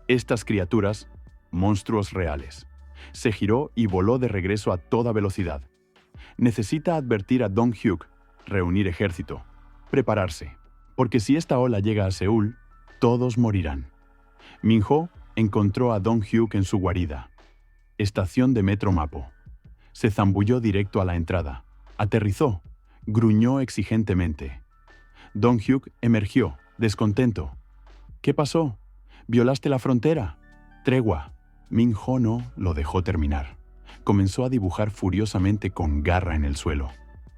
Estas criaturas, monstruos reales. Se giró y voló de regreso a toda velocidad. Necesita advertir a Dong-hyuk, reunir ejército, prepararse, porque si esta ola llega a Seúl, todos morirán. Min-ho encontró a Dong-hyuk en su guarida. Estación de Metro Mapo. Se zambulló directo a la entrada. Aterrizó. Gruñó exigentemente. Dong-hyuk emergió, descontento. ¿Qué pasó? ¿Violaste la frontera? Tregua. Min-ho no lo dejó terminar. Comenzó a dibujar furiosamente con garra en el suelo.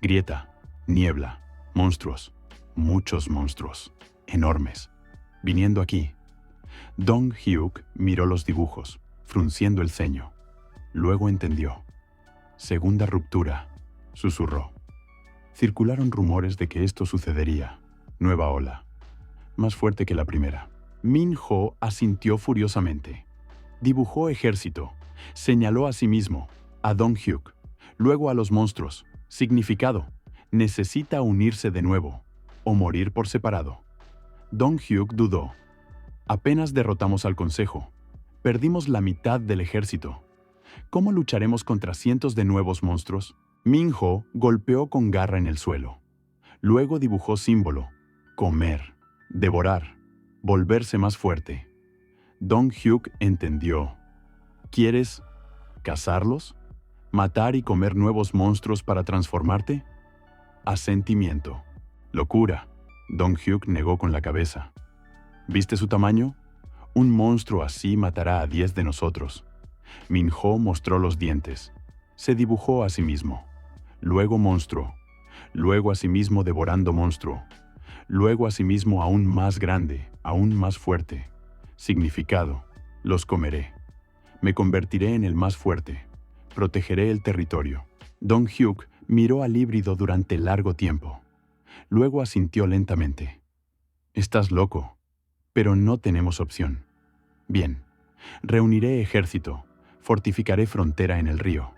Grieta, niebla, monstruos, muchos monstruos, enormes, viniendo aquí. Dong-hyuk miró los dibujos, frunciendo el ceño. Luego entendió. Segunda ruptura, susurró. Circularon rumores de que esto sucedería. Nueva ola, más fuerte que la primera. Min-ho asintió furiosamente. Dibujó ejército. Señaló a sí mismo, a Dong-hyuk, luego a los monstruos. Significado: necesita unirse de nuevo, o morir por separado. Dong-hyuk dudó. Apenas derrotamos al Consejo. Perdimos la mitad del ejército. ¿Cómo lucharemos contra cientos de nuevos monstruos? Min-ho golpeó con garra en el suelo. Luego dibujó símbolo: comer, devorar, volverse más fuerte. Dong-hyuk entendió. ¿Quieres cazarlos? ¿Matar y comer nuevos monstruos para transformarte? Asentimiento. Locura. Dong-hyuk negó con la cabeza. ¿Viste su tamaño? Un monstruo así matará a 10 de nosotros. Min-ho mostró los dientes. Se dibujó a sí mismo. Luego monstruo. Luego a sí mismo devorando monstruo. Luego a sí mismo aún más grande, aún más fuerte. Significado: los comeré. Me convertiré en el más fuerte. Protegeré el territorio. Dong-hyuk miró al híbrido durante largo tiempo. Luego asintió lentamente. Estás loco, pero no tenemos opción. Bien, reuniré ejército, fortificaré frontera en el río.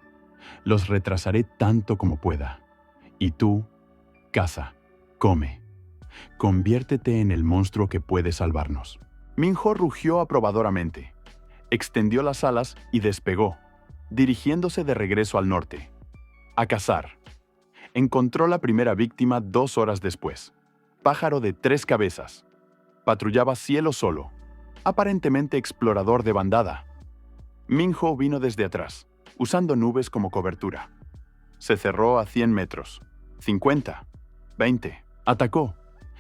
Los retrasaré tanto como pueda. Y tú, caza, come, Conviértete en el monstruo que puede salvarnos. Minho rugió aprobadoramente, extendió las alas y despegó, dirigiéndose de regreso al norte. A cazar. Encontró la primera víctima 2 horas después. Pájaro de 3 cabezas. Patrullaba cielo solo, aparentemente explorador de bandada. Minho vino desde atrás, usando nubes como cobertura. Se cerró a 100 metros, 50, 20. Atacó.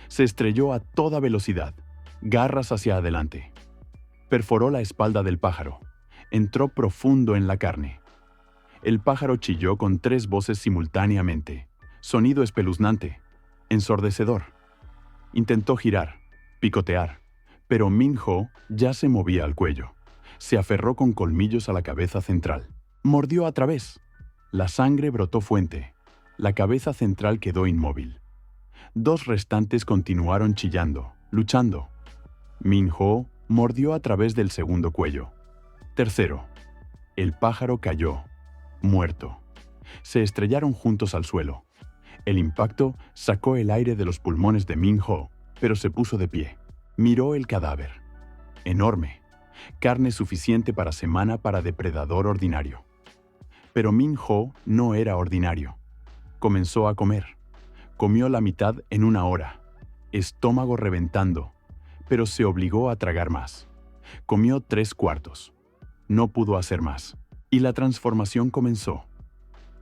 Se estrelló a toda velocidad, garras hacia adelante. Perforó la espalda del pájaro. Entró profundo en la carne. El pájaro chilló con 3 voces simultáneamente. Sonido espeluznante, ensordecedor. Intentó girar, picotear, pero Minho ya se movía al cuello. Se aferró con colmillos a la cabeza central. Mordió a través. La sangre brotó fuente. La cabeza central quedó inmóvil. 2 restantes continuaron chillando, luchando. Minho mordió a través del segundo cuello. Tercero. El pájaro cayó, muerto. Se estrellaron juntos al suelo. El impacto sacó el aire de los pulmones de Minho, pero se puso de pie. Miró el cadáver. Enorme. Carne suficiente para semana para depredador ordinario. Pero Minho no era ordinario. Comenzó a comer. Comió la mitad en 1 hora. Estómago reventando. Pero se obligó a tragar más. Comió 3/4. No pudo hacer más. Y la transformación comenzó.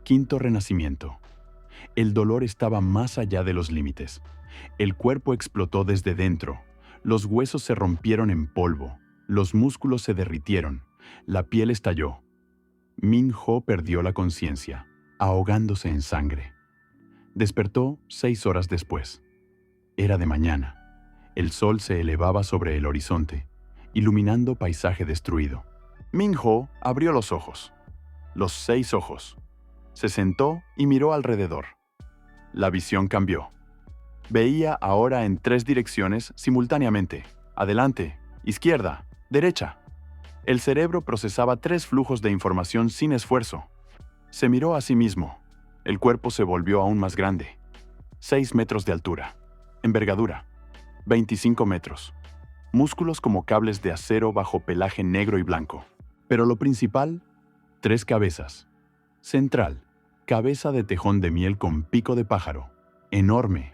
Quinto renacimiento. El dolor estaba más allá de los límites. El cuerpo explotó desde dentro. Los huesos se rompieron en polvo. Los músculos se derritieron. La piel estalló. Minho perdió la conciencia, ahogándose en sangre. Despertó 6 horas después. Era de mañana. El sol se elevaba sobre el horizonte, iluminando paisaje destruido. Minho abrió los ojos. Los 6 ojos. Se sentó y miró alrededor. La visión cambió. Veía ahora en 3 direcciones simultáneamente. Adelante, izquierda, derecha. El cerebro procesaba 3 flujos de información sin esfuerzo. Se miró a sí mismo. El cuerpo se volvió aún más grande. 6 metros de altura. Envergadura. 25 metros. Músculos como cables de acero bajo pelaje negro y blanco. Pero lo principal, 3 cabezas. Central, cabeza de tejón de miel con pico de pájaro. Enorme,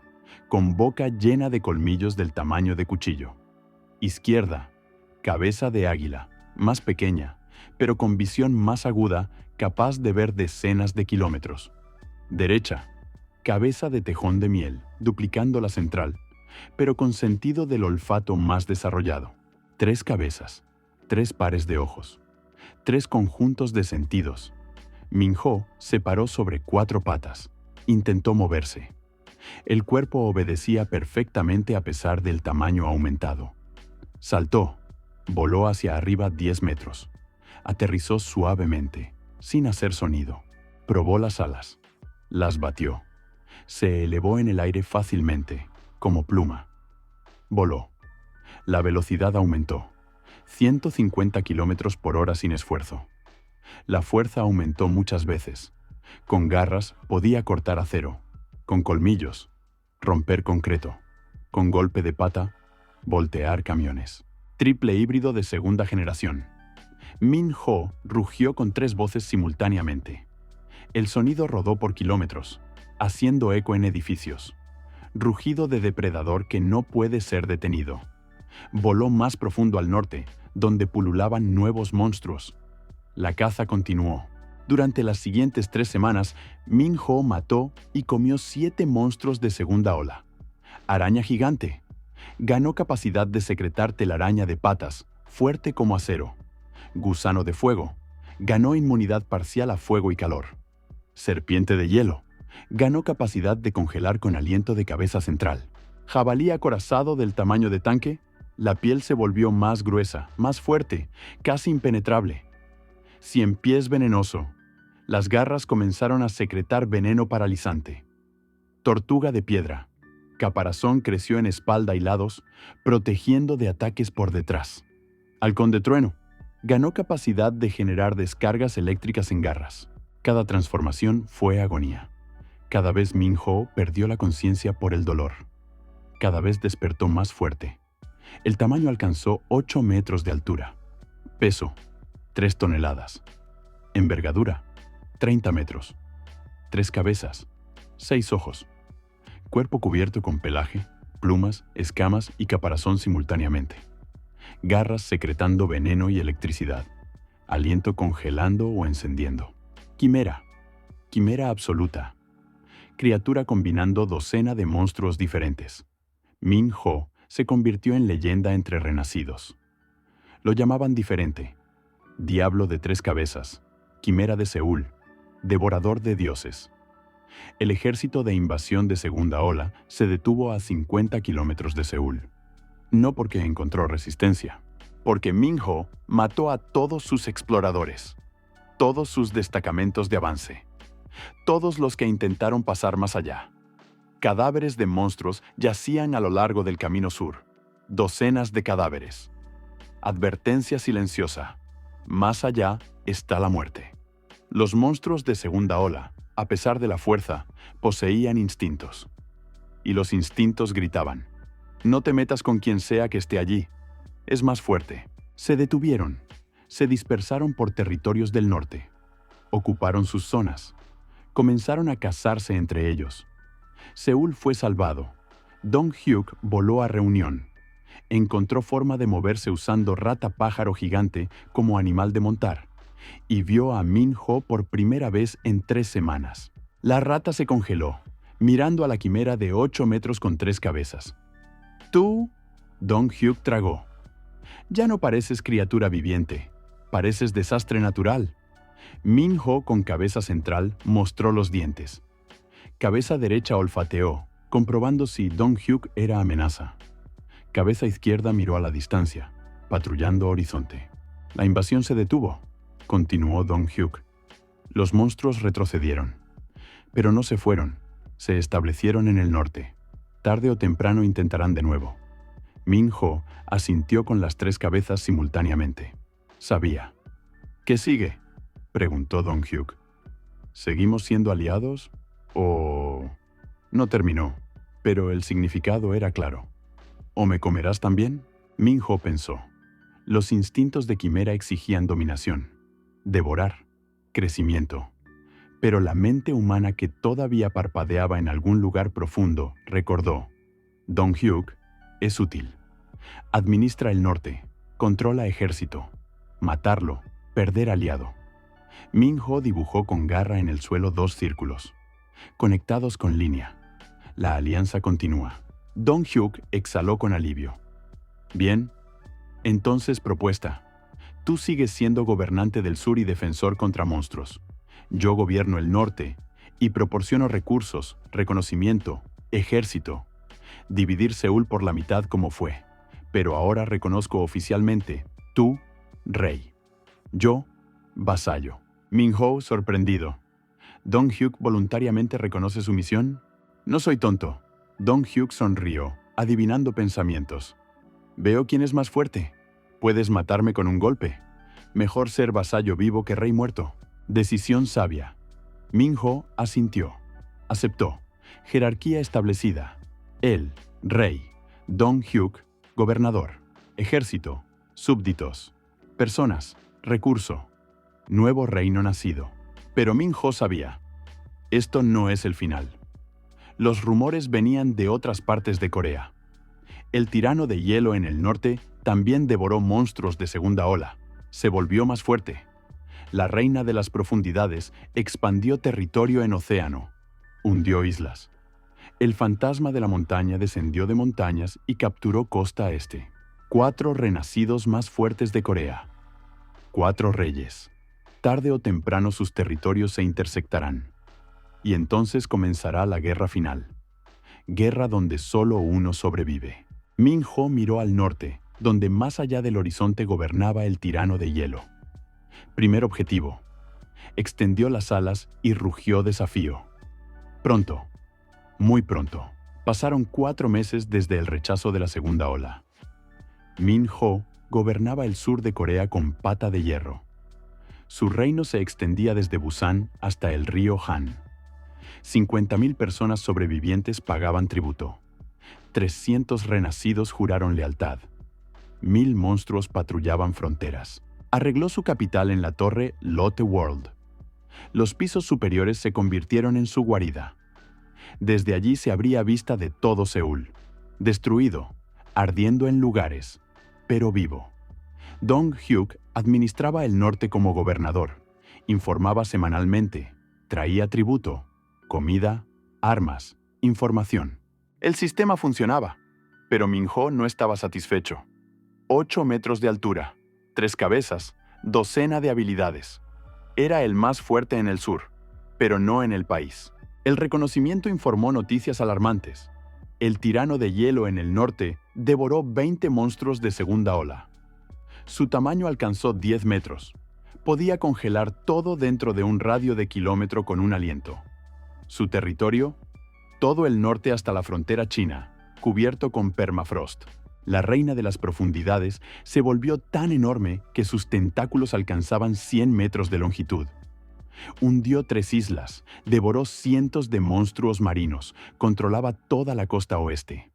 con boca llena de colmillos del tamaño de cuchillo. Izquierda, cabeza de águila, más pequeña, pero con visión más aguda, capaz de ver decenas de kilómetros. Derecha, cabeza de tejón de miel, duplicando la central, pero con sentido del olfato más desarrollado. 3 cabezas, 3 pares de ojos, 3 conjuntos de sentidos. Minho se paró sobre 4 patas. Intentó moverse. El cuerpo obedecía perfectamente a pesar del tamaño aumentado. Saltó. Voló hacia arriba 10 metros. Aterrizó suavemente, sin hacer sonido. Probó las alas. Las batió. Se elevó en el aire fácilmente, como pluma. Voló. La velocidad aumentó. 150 kilómetros por hora sin esfuerzo. La fuerza aumentó muchas veces. Con garras podía cortar acero. Con colmillos, romper concreto. Con golpe de pata, voltear camiones. Triple híbrido de segunda generación. Minho rugió con 3 voces simultáneamente. El sonido rodó por kilómetros, haciendo eco en edificios. Rugido de depredador que no puede ser detenido. Voló más profundo al norte, donde pululaban nuevos monstruos. La caza continuó. Durante las siguientes 3 semanas, Minho mató y comió 7 monstruos de segunda ola. Araña gigante. Ganó capacidad de secretar telaraña de patas, fuerte como acero. Gusano de fuego. Ganó inmunidad parcial a fuego y calor. Serpiente de hielo. Ganó capacidad de congelar con aliento de cabeza central. Jabalí acorazado del tamaño de tanque. La piel se volvió más gruesa, más fuerte, casi impenetrable. 100 pies venenoso. Las garras comenzaron a secretar veneno paralizante. Tortuga de piedra. Caparazón creció en espalda y lados, protegiendo de ataques por detrás. Halcón de trueno. Ganó capacidad de generar descargas eléctricas en garras. Cada transformación fue agonía. Cada vez Minho perdió la conciencia por el dolor. Cada vez despertó más fuerte. El tamaño alcanzó 8 metros de altura. Peso, 3 toneladas. Envergadura, 30 metros. 3 cabezas, 6 ojos. Cuerpo cubierto con pelaje, plumas, escamas y caparazón simultáneamente. Garras secretando veneno y electricidad. Aliento congelando o encendiendo. Quimera. Quimera absoluta. Criatura combinando docena de monstruos diferentes. Min-Ho se convirtió en leyenda entre renacidos. Lo llamaban diferente. Diablo de 3 cabezas. Quimera de Seúl. Devorador de dioses. El ejército de invasión de segunda ola se detuvo a 50 kilómetros de Seúl. No porque encontró resistencia, porque Min-Ho mató a todos sus exploradores, todos sus destacamentos de avance, todos los que intentaron pasar más allá. Cadáveres de monstruos yacían a lo largo del camino sur, docenas de cadáveres. Advertencia silenciosa: más allá está la muerte. Los monstruos de segunda ola, a pesar de la fuerza, poseían instintos. Y los instintos gritaban: no te metas con quien sea que esté allí. Es más fuerte. Se detuvieron. Se dispersaron por territorios del norte. Ocuparon sus zonas. Comenzaron a cazarse entre ellos. Seúl fue salvado. Dong-hyuk voló a Reunión. Encontró forma de moverse usando rata pájaro gigante como animal de montar. Y vio a Min-Ho por primera vez en 3 semanas. La rata se congeló, mirando a la quimera de 8 metros con 3 cabezas. Tú, Dong-hyuk tragó. Ya no pareces criatura viviente, pareces desastre natural. Min-Ho con cabeza central mostró los dientes. Cabeza derecha olfateó, comprobando si Dong-hyuk era amenaza. Cabeza izquierda miró a la distancia, patrullando horizonte. La invasión se detuvo, continuó Dong-hyuk. Los monstruos retrocedieron. Pero no se fueron, se establecieron en el norte. Tarde o temprano intentarán de nuevo. Min-Ho asintió con las 3 cabezas simultáneamente. Sabía. ¿Qué sigue?, preguntó Dong-hyuk. ¿Seguimos siendo aliados? ¿O...? No terminó, pero el significado era claro. ¿O me comerás también? Min-Ho pensó. Los instintos de quimera exigían dominación, devorar, crecimiento. Pero la mente humana que todavía parpadeaba en algún lugar profundo recordó: Dong-hyuk es útil. Administra el norte, controla ejército. Matarlo, perder aliado. Min-Ho dibujó con garra en el suelo 2 círculos, conectados con línea. La alianza continúa. Dong-hyuk exhaló con alivio. Bien, entonces propuesta. Tú sigues siendo gobernante del sur y defensor contra monstruos. Yo gobierno el norte y proporciono recursos, reconocimiento, ejército. Dividir Seúl por la mitad como fue. Pero ahora reconozco oficialmente, tú, rey. Yo, vasallo. Min-Ho sorprendido. ¿Dong-hyuk voluntariamente reconoce su misión? No soy tonto. Dong-hyuk sonrió, adivinando pensamientos. Veo quién es más fuerte. Puedes matarme con un golpe. Mejor ser vasallo vivo que rey muerto. Decisión sabia. Min-Ho asintió. Aceptó. Jerarquía establecida. Él, rey. Dong-hyuk, gobernador. Ejército. Súbditos. Personas. Recurso. Nuevo reino nacido. Pero Min-Ho sabía. Esto no es el final. Los rumores venían de otras partes de Corea. El tirano de hielo en el norte también devoró monstruos de segunda ola. Se volvió más fuerte. La reina de las profundidades expandió territorio en océano. Hundió islas. El fantasma de la montaña descendió de montañas y capturó costa este. 4 renacidos más fuertes de Corea. 4 reyes. Tarde o temprano sus territorios se intersectarán. Y entonces comenzará la guerra final. Guerra donde solo uno sobrevive. Min-Ho miró al norte, donde más allá del horizonte gobernaba el tirano de hielo. Primer objetivo. Extendió las alas y rugió desafío. Pronto. Muy pronto. Pasaron 4 meses desde el rechazo de la segunda ola. Min-Ho gobernaba el sur de Corea con pata de hierro. Su reino se extendía desde Busan hasta el río Han. 50.000 personas sobrevivientes pagaban tributo. 300 renacidos juraron lealtad. 1000 monstruos patrullaban fronteras. Arregló su capital en la torre Lotte World. Los pisos superiores se convirtieron en su guarida. Desde allí se abría vista de todo Seúl, destruido, ardiendo en lugares, pero vivo. Dong-hyuk administraba el norte como gobernador, informaba semanalmente, traía tributo, comida, armas, información. El sistema funcionaba, pero Min-ho no estaba satisfecho. 8 metros de altura, 3 cabezas, docena de habilidades. Era el más fuerte en el sur, pero no en el país. El reconocimiento informó noticias alarmantes. El tirano de hielo en el norte devoró 20 monstruos de segunda ola. Su tamaño alcanzó 10 metros. Podía congelar todo dentro de un radio de kilómetro con un aliento. Su territorio, todo el norte hasta la frontera china, cubierto con permafrost. La reina de las profundidades se volvió tan enorme que sus tentáculos alcanzaban 100 metros de longitud. Hundió 3 islas, devoró cientos de monstruos marinos, controlaba toda la costa oeste.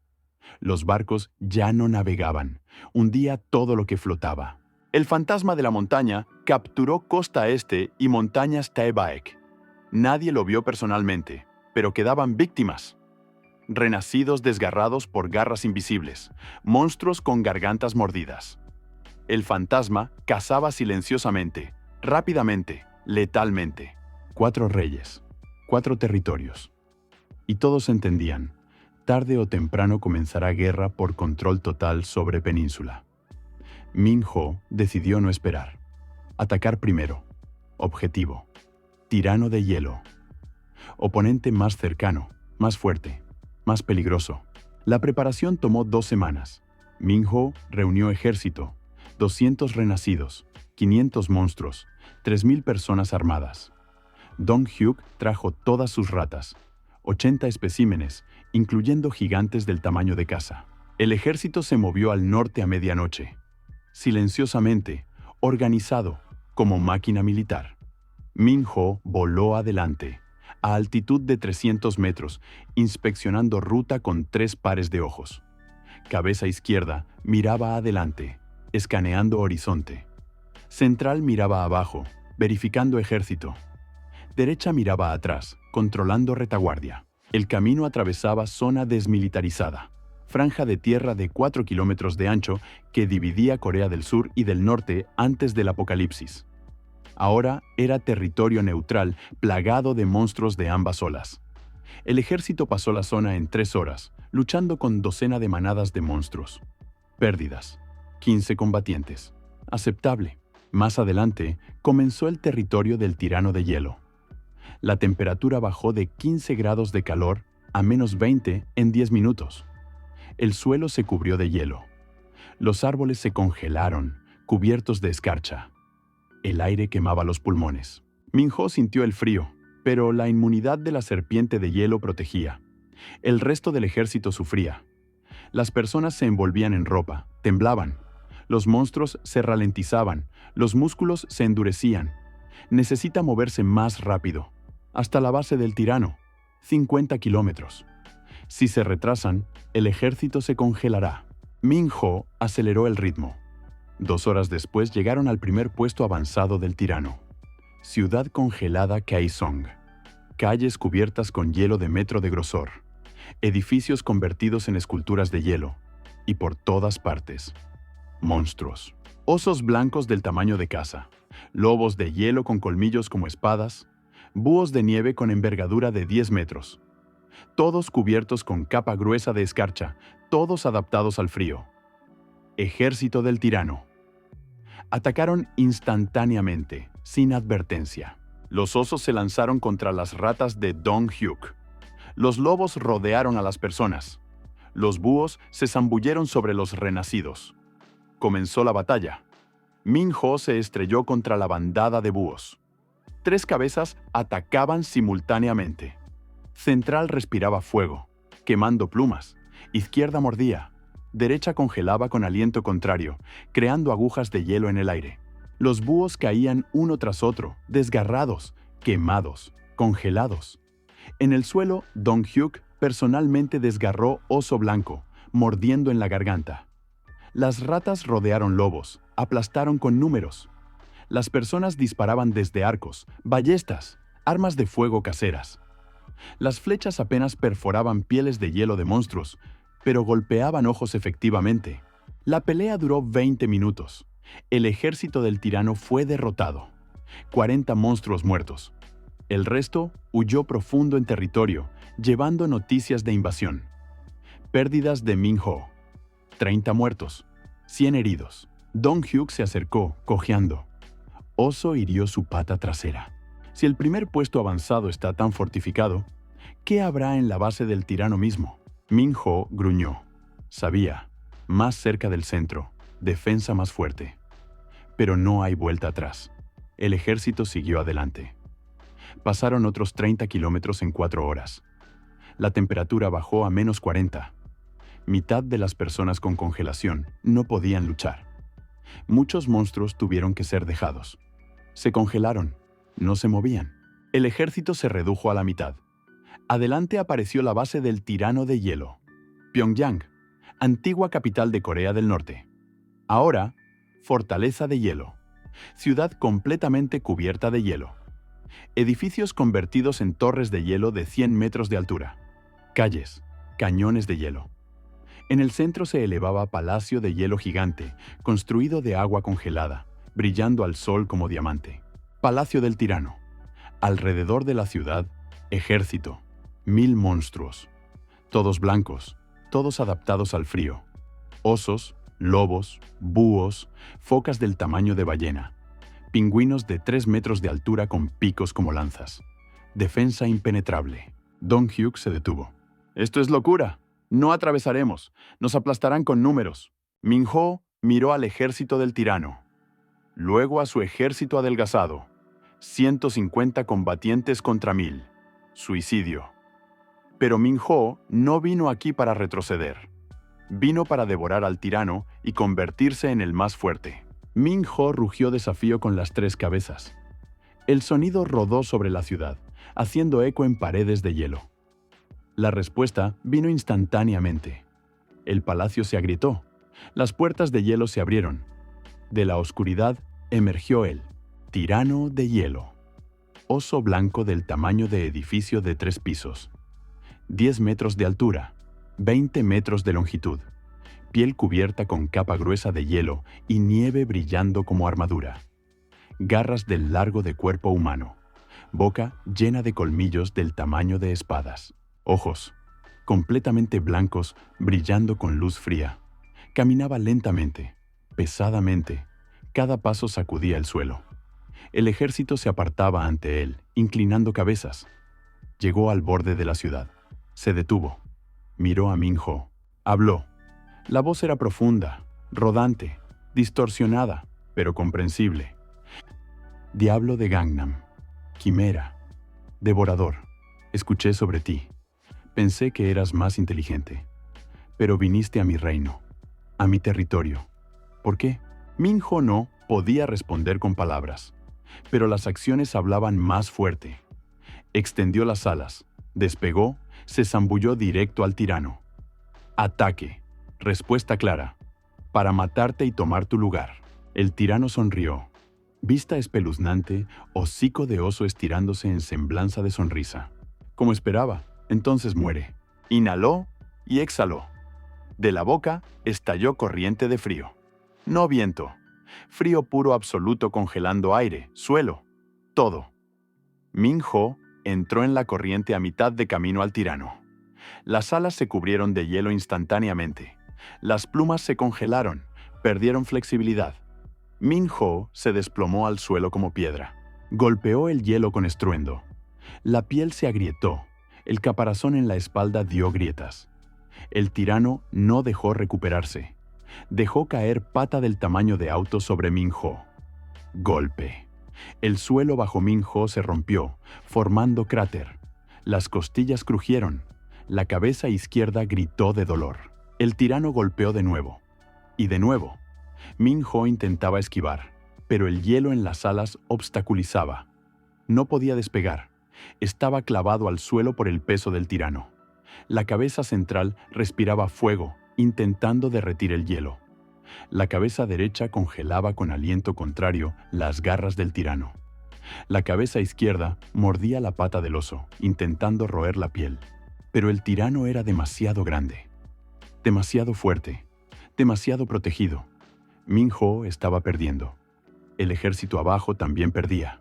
Los barcos ya no navegaban, hundía todo lo que flotaba. El fantasma de la montaña capturó costa este y montañas Taebaek. Nadie lo vio personalmente, pero quedaban víctimas. Renacidos desgarrados por garras invisibles, monstruos con gargantas mordidas. El fantasma cazaba silenciosamente, rápidamente, letalmente. 4 reyes, 4 territorios. Y todos entendían, tarde o temprano comenzará guerra por control total sobre península. Min-ho decidió no esperar. Atacar primero. Objetivo: tirano de hielo. Oponente más cercano, más fuerte, más peligroso. La preparación tomó 2 semanas. Min-ho reunió ejército, 200 renacidos, 500 monstruos, 3000 personas armadas. Dong-hyuk trajo todas sus ratas, 80 especímenes, incluyendo gigantes del tamaño de casa. El ejército se movió al norte a medianoche, silenciosamente, organizado, como máquina militar. Min-ho voló adelante, a altitud de 300 metros, inspeccionando ruta con 3 pares de ojos. Cabeza izquierda miraba adelante, escaneando horizonte. Central miraba abajo, verificando ejército. Derecha miraba atrás, controlando retaguardia. El camino atravesaba zona desmilitarizada, franja de tierra de 4 kilómetros de ancho que dividía Corea del Sur y del Norte antes del apocalipsis. Ahora era territorio neutral, plagado de monstruos de ambas olas. El ejército pasó la zona en 3 horas, luchando con docena de manadas de monstruos. Pérdidas: 15 combatientes. Aceptable. Más adelante, comenzó el territorio del tirano de hielo. La temperatura bajó de 15 grados de calor a menos 20 en 10 minutos. El suelo se cubrió de hielo. Los árboles se congelaron, cubiertos de escarcha. El aire quemaba los pulmones. Min-ho sintió el frío, pero la inmunidad de la serpiente de hielo protegía. El resto del ejército sufría. Las personas se envolvían en ropa, temblaban. Los monstruos se ralentizaban, los músculos se endurecían. Necesita moverse más rápido. Hasta la base del tirano, 50 kilómetros. Si se retrasan, el ejército se congelará. Min-ho aceleró el ritmo. 2 horas después llegaron al primer puesto avanzado del tirano. Ciudad congelada Kaesong. Calles cubiertas con hielo de metro de grosor. Edificios convertidos en esculturas de hielo. Y por todas partes, monstruos. Osos blancos del tamaño de casa. Lobos de hielo con colmillos como espadas. Búhos de nieve con envergadura de 10 metros. Todos cubiertos con capa gruesa de escarcha, todos adaptados al frío. Ejército del tirano. Atacaron instantáneamente, sin advertencia. Los osos se lanzaron contra las ratas de Dong-hyuk. Los lobos rodearon a las personas. Los búhos se zambulleron sobre los renacidos. Comenzó la batalla. Min-ho se estrelló contra la bandada de búhos. 3 cabezas atacaban simultáneamente. Central respiraba fuego, quemando plumas. Izquierda mordía. Derecha congelaba con aliento contrario, creando agujas de hielo en el aire. Los búhos caían uno tras otro, desgarrados, quemados, congelados. En el suelo, Dong-hyuk personalmente desgarró oso blanco, mordiendo en la garganta. Las ratas rodearon lobos, aplastaron con números. Las personas disparaban desde arcos, ballestas, armas de fuego caseras. Las flechas apenas perforaban pieles de hielo de monstruos, pero golpeaban ojos efectivamente. La pelea duró 20 minutos. El ejército del tirano fue derrotado. 40 monstruos muertos. El resto huyó profundo en territorio, llevando noticias de invasión. Pérdidas de Min-ho. 30 muertos. 100 heridos. Dong-hyuk se acercó, cojeando. Oso hirió su pata trasera. Si el primer puesto avanzado está tan fortificado, ¿qué habrá en la base del tirano mismo? Min-ho gruñó. Sabía, más cerca del centro, defensa más fuerte. Pero no hay vuelta atrás. El ejército siguió adelante. Pasaron otros 30 kilómetros en 4 horas. La temperatura bajó a -40. Mitad de las personas con congelación no podían luchar. Muchos monstruos tuvieron que ser dejados. Se congelaron, no se movían. El ejército se redujo a la mitad. Adelante apareció la base del tirano de hielo, Pyongyang, antigua capital de Corea del Norte. Ahora, fortaleza de hielo, ciudad completamente cubierta de hielo. Edificios convertidos en torres de hielo de 100 metros de altura. Calles, cañones de hielo. En el centro se elevaba palacio de hielo gigante, construido de agua congelada, brillando al sol como diamante. Palacio del tirano. Alrededor de la ciudad, ejército, 1000 monstruos. Todos blancos, todos adaptados al frío. Osos, lobos, búhos, focas del tamaño de ballena. Pingüinos de 3 metros de altura con picos como lanzas. Defensa impenetrable. Dong-hyuk se detuvo. «Esto es locura. No atravesaremos. Nos aplastarán con números». Min-ho miró al ejército del tirano. Luego a su ejército adelgazado. 150 combatientes contra 1000. Suicidio. Pero Min-ho no vino aquí para retroceder. Vino para devorar al tirano y convertirse en el más fuerte. Min-ho rugió desafío con las 3 cabezas. El sonido rodó sobre la ciudad, haciendo eco en paredes de hielo. La respuesta vino instantáneamente. El palacio se agrietó. Las puertas de hielo se abrieron. De la oscuridad emergió el tirano de hielo. Oso blanco del tamaño de edificio de 3 pisos. 10 metros de altura, 20 metros de longitud. Piel cubierta con capa gruesa de hielo y nieve brillando como armadura. Garras del largo de cuerpo humano. Boca llena de colmillos del tamaño de espadas. Ojos, completamente blancos, brillando con luz fría. Caminaba lentamente, pesadamente. Cada paso sacudía el suelo. El ejército se apartaba ante él, inclinando cabezas. Llegó al borde de la ciudad. Se detuvo. Miró a Min-ho. Habló. La voz era profunda, rodante, distorsionada, pero comprensible. Diablo de Gangnam. Quimera. Devorador. Escuché sobre ti. Pensé que eras más inteligente. Pero viniste a mi reino, a mi territorio. ¿Por qué? Min-ho no podía responder con palabras, pero las acciones hablaban más fuerte. Extendió las alas, despegó, se zambulló directo al tirano. Ataque. Respuesta clara. Para matarte y tomar tu lugar. El tirano sonrió. Vista espeluznante, hocico de oso estirándose en semblanza de sonrisa. Como esperaba, entonces muere. Inhaló y exhaló. De la boca estalló corriente de frío. No viento. Frío puro absoluto congelando aire, suelo, todo. Min-ho entró en la corriente a mitad de camino al tirano. Las alas se cubrieron de hielo instantáneamente. Las plumas se congelaron, perdieron flexibilidad. Min-ho se desplomó al suelo como piedra. Golpeó el hielo con estruendo. La piel se agrietó. El caparazón en la espalda dio grietas. El tirano no dejó recuperarse. Dejó caer pata del tamaño de auto sobre Min-ho. Golpe. El suelo bajo Min-ho se rompió, formando cráter. Las costillas crujieron. La cabeza izquierda gritó de dolor. El tirano golpeó de nuevo. Y de nuevo. Min-ho intentaba esquivar, pero el hielo en las alas obstaculizaba. No podía despegar. Estaba clavado al suelo por el peso del tirano. La cabeza central respiraba fuego, intentando derretir el hielo. La cabeza derecha congelaba con aliento contrario las garras del tirano. La cabeza izquierda mordía la pata del oso, intentando roer la piel. Pero el tirano era demasiado grande, demasiado fuerte, demasiado protegido. Min-ho estaba perdiendo. El ejército abajo también perdía.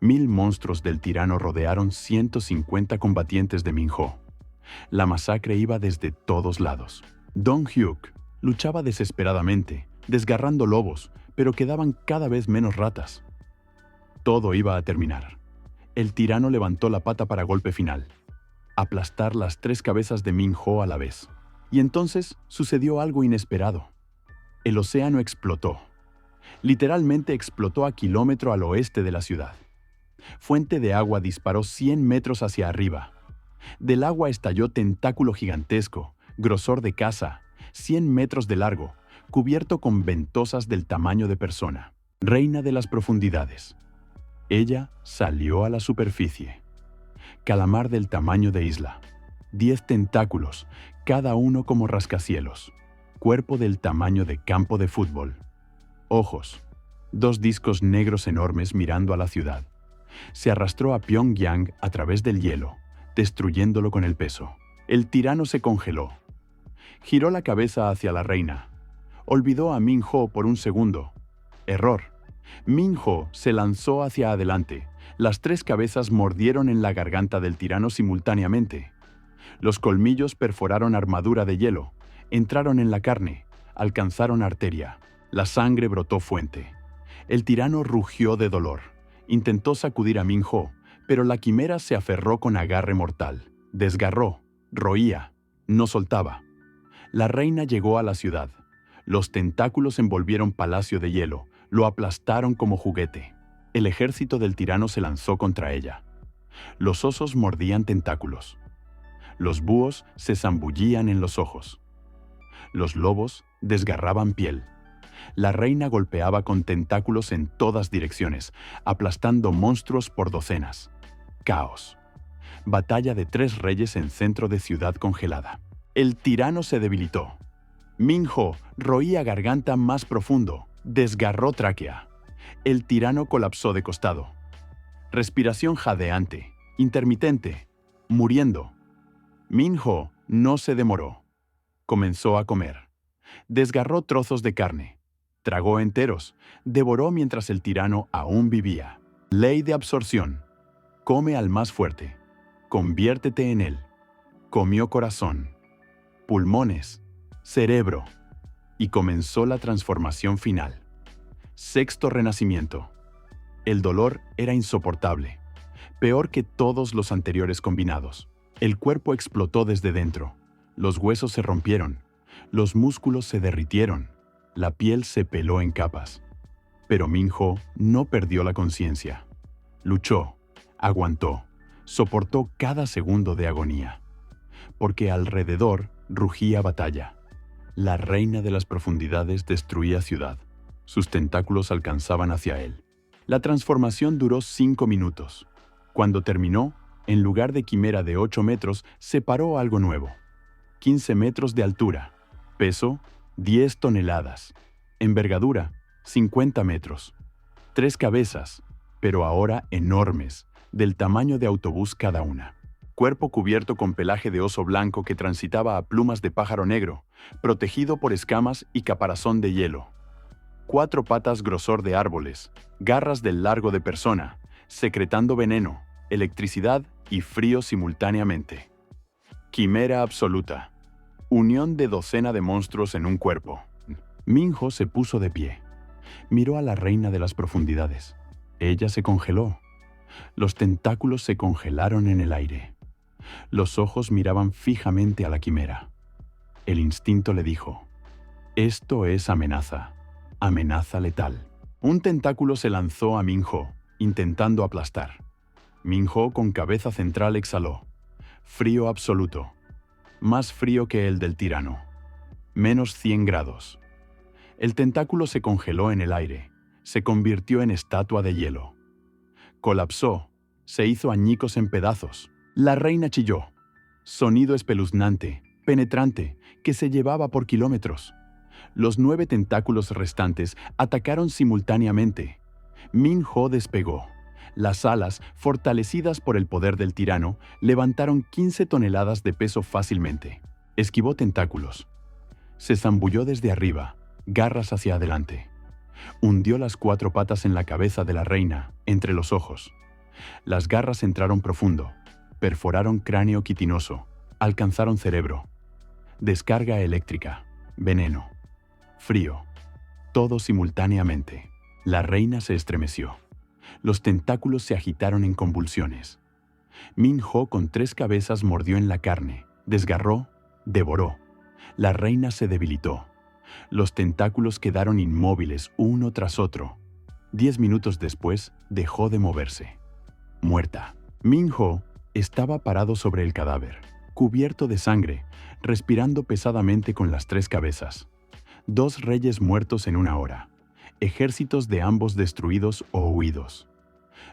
1000 monstruos del tirano rodearon 150 combatientes de Min-ho. La masacre iba desde todos lados. Dong-hyuk luchaba desesperadamente, desgarrando lobos, pero quedaban cada vez menos ratas. Todo iba a terminar. El tirano levantó la pata para golpe final. Aplastar las 3 cabezas de Min-ho a la vez. Y entonces sucedió algo inesperado. El océano explotó. Literalmente explotó a kilómetro al oeste de la ciudad. Fuente de agua disparó 100 metros hacia arriba. Del agua estalló tentáculo gigantesco, grosor de casa, 100 metros de largo, cubierto con ventosas del tamaño de persona. Reina de las profundidades. Ella salió a la superficie. Calamar del tamaño de isla. 10 tentáculos, cada uno como rascacielos. Cuerpo del tamaño de campo de fútbol. Ojos. 2 discos negros enormes mirando a la ciudad. Se arrastró a Pyongyang a través del hielo, destruyéndolo con el peso. El tirano se congeló. Giró la cabeza hacia la reina. Olvidó a Min-ho por un segundo. Error. Min-ho se lanzó hacia adelante. Las 3 cabezas mordieron en la garganta del tirano simultáneamente. Los colmillos perforaron armadura de hielo, entraron en la carne, alcanzaron arteria. La sangre brotó fuente. El tirano rugió de dolor. Intentó sacudir a Min-ho, pero la quimera se aferró con agarre mortal. Desgarró, roía, no soltaba. La reina llegó a la ciudad. Los tentáculos envolvieron Palacio de Hielo, lo aplastaron como juguete. El ejército del tirano se lanzó contra ella. Los osos mordían tentáculos. Los búhos se zambullían en los ojos. Los lobos desgarraban piel. La reina golpeaba con tentáculos en todas direcciones, aplastando monstruos por docenas. Caos. Batalla de 3 reyes en centro de ciudad congelada. El tirano se debilitó. Min-ho roía garganta más profundo, desgarró tráquea. El tirano colapsó de costado. Respiración jadeante, intermitente, muriendo. Min-ho no se demoró. Comenzó a comer. Desgarró trozos de carne. Tragó enteros. Devoró mientras el tirano aún vivía. Ley de absorción. Come al más fuerte. Conviértete en él. Comió corazón, pulmones, cerebro. Y comenzó la transformación final. Sexto renacimiento. El dolor era insoportable. Peor que todos los anteriores combinados. El cuerpo explotó desde dentro. Los huesos se rompieron. Los músculos se derritieron. La piel se peló en capas. Pero Min-ho no perdió la conciencia. Luchó, aguantó, soportó cada segundo de agonía. Porque alrededor rugía batalla. La reina de las profundidades destruía ciudad. Sus tentáculos alcanzaban hacia él. La transformación duró 5 minutos. Cuando terminó, en lugar de quimera de 8 metros, se paró algo nuevo. 15 metros de altura. Peso, 10 toneladas. Envergadura, 50 metros. 3 cabezas, pero ahora enormes, del tamaño de autobús cada una. Cuerpo cubierto con pelaje de oso blanco que transitaba a plumas de pájaro negro, protegido por escamas y caparazón de hielo. 4 patas grosor de árboles, garras del largo de persona, secretando veneno, electricidad y frío simultáneamente. Quimera absoluta. Unión de docena de monstruos en un cuerpo. Min-ho se puso de pie. Miró a la reina de las profundidades. Ella se congeló. Los tentáculos se congelaron en el aire. Los ojos miraban fijamente a la quimera. El instinto le dijo: esto es amenaza, amenaza letal. Un tentáculo se lanzó a Min-ho, intentando aplastar. Min-ho con cabeza central exhaló. Frío absoluto. Más frío que el del tirano. Menos 100 grados. El tentáculo se congeló en el aire. Se convirtió en estatua de hielo. Colapsó. Se hizo añicos en pedazos. La reina chilló. Sonido espeluznante. penetrante, que se llevaba por kilómetros. Los 9 tentáculos restantes atacaron simultáneamente. Min-ho despegó. Las alas, fortalecidas por el poder del tirano, levantaron 15 toneladas de peso fácilmente. Esquivó tentáculos. Se zambulló desde arriba, garras hacia adelante. Hundió las 4 patas en la cabeza de la reina, entre los ojos. Las garras entraron profundo, perforaron cráneo quitinoso, alcanzaron cerebro. Descarga eléctrica, veneno, frío, todo simultáneamente. La reina se estremeció. Los tentáculos se agitaron en convulsiones. Min-ho con 3 cabezas mordió en la carne, desgarró, devoró. La reina se debilitó. Los tentáculos quedaron inmóviles uno tras otro. 10 minutos después, dejó de moverse. Muerta. Min-ho estaba parado sobre el cadáver, cubierto de sangre, respirando pesadamente con las 3 cabezas. 2 reyes muertos en una hora. Ejércitos de ambos destruidos o huidos.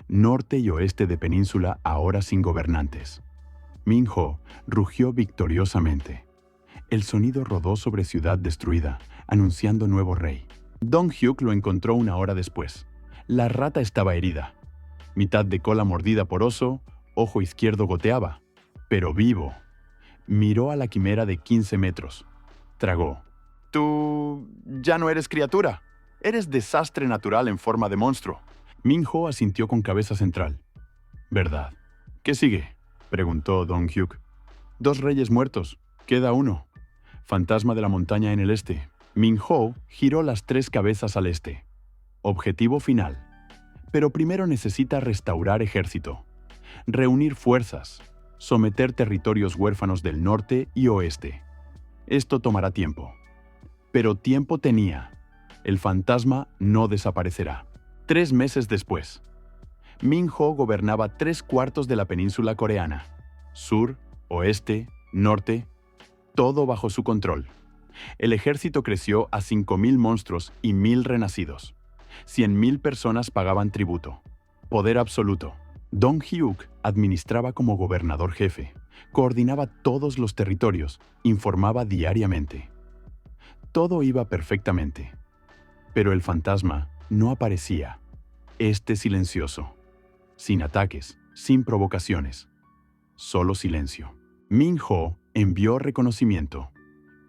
Norte y oeste de península ahora sin gobernantes. Min-ho rugió victoriosamente. El sonido rodó sobre ciudad destruida, anunciando nuevo rey. Dong-hyuk lo encontró una hora después. La rata estaba herida. Mitad de cola mordida por oso, ojo izquierdo goteaba, pero vivo. Miró a la quimera de 15 metros. Tragó. «Tú ya no eres criatura. Eres desastre natural en forma de monstruo». Min-ho asintió con cabeza central. «¿Verdad? ¿Qué sigue?», preguntó Dong-hyuk. «2 reyes muertos. Queda uno. Fantasma de la montaña en el este». Min-ho giró las 3 cabezas al este. Objetivo final. Pero primero necesita restaurar ejército, reunir fuerzas, someter territorios huérfanos del norte y oeste. Esto tomará tiempo. Pero tiempo tenía. El fantasma no desaparecerá. 3 meses después, Min-ho gobernaba 3/4 de la península coreana. Sur, oeste, norte, todo bajo su control. El ejército creció a 5.000 monstruos y 1.000 renacidos. 100.000 personas pagaban tributo. Poder absoluto. Dong-hyuk administraba como gobernador jefe, coordinaba todos los territorios, informaba diariamente. Todo iba perfectamente. Pero el fantasma no aparecía. Silencioso. Sin ataques, sin provocaciones. Solo silencio. Min-ho envió reconocimiento.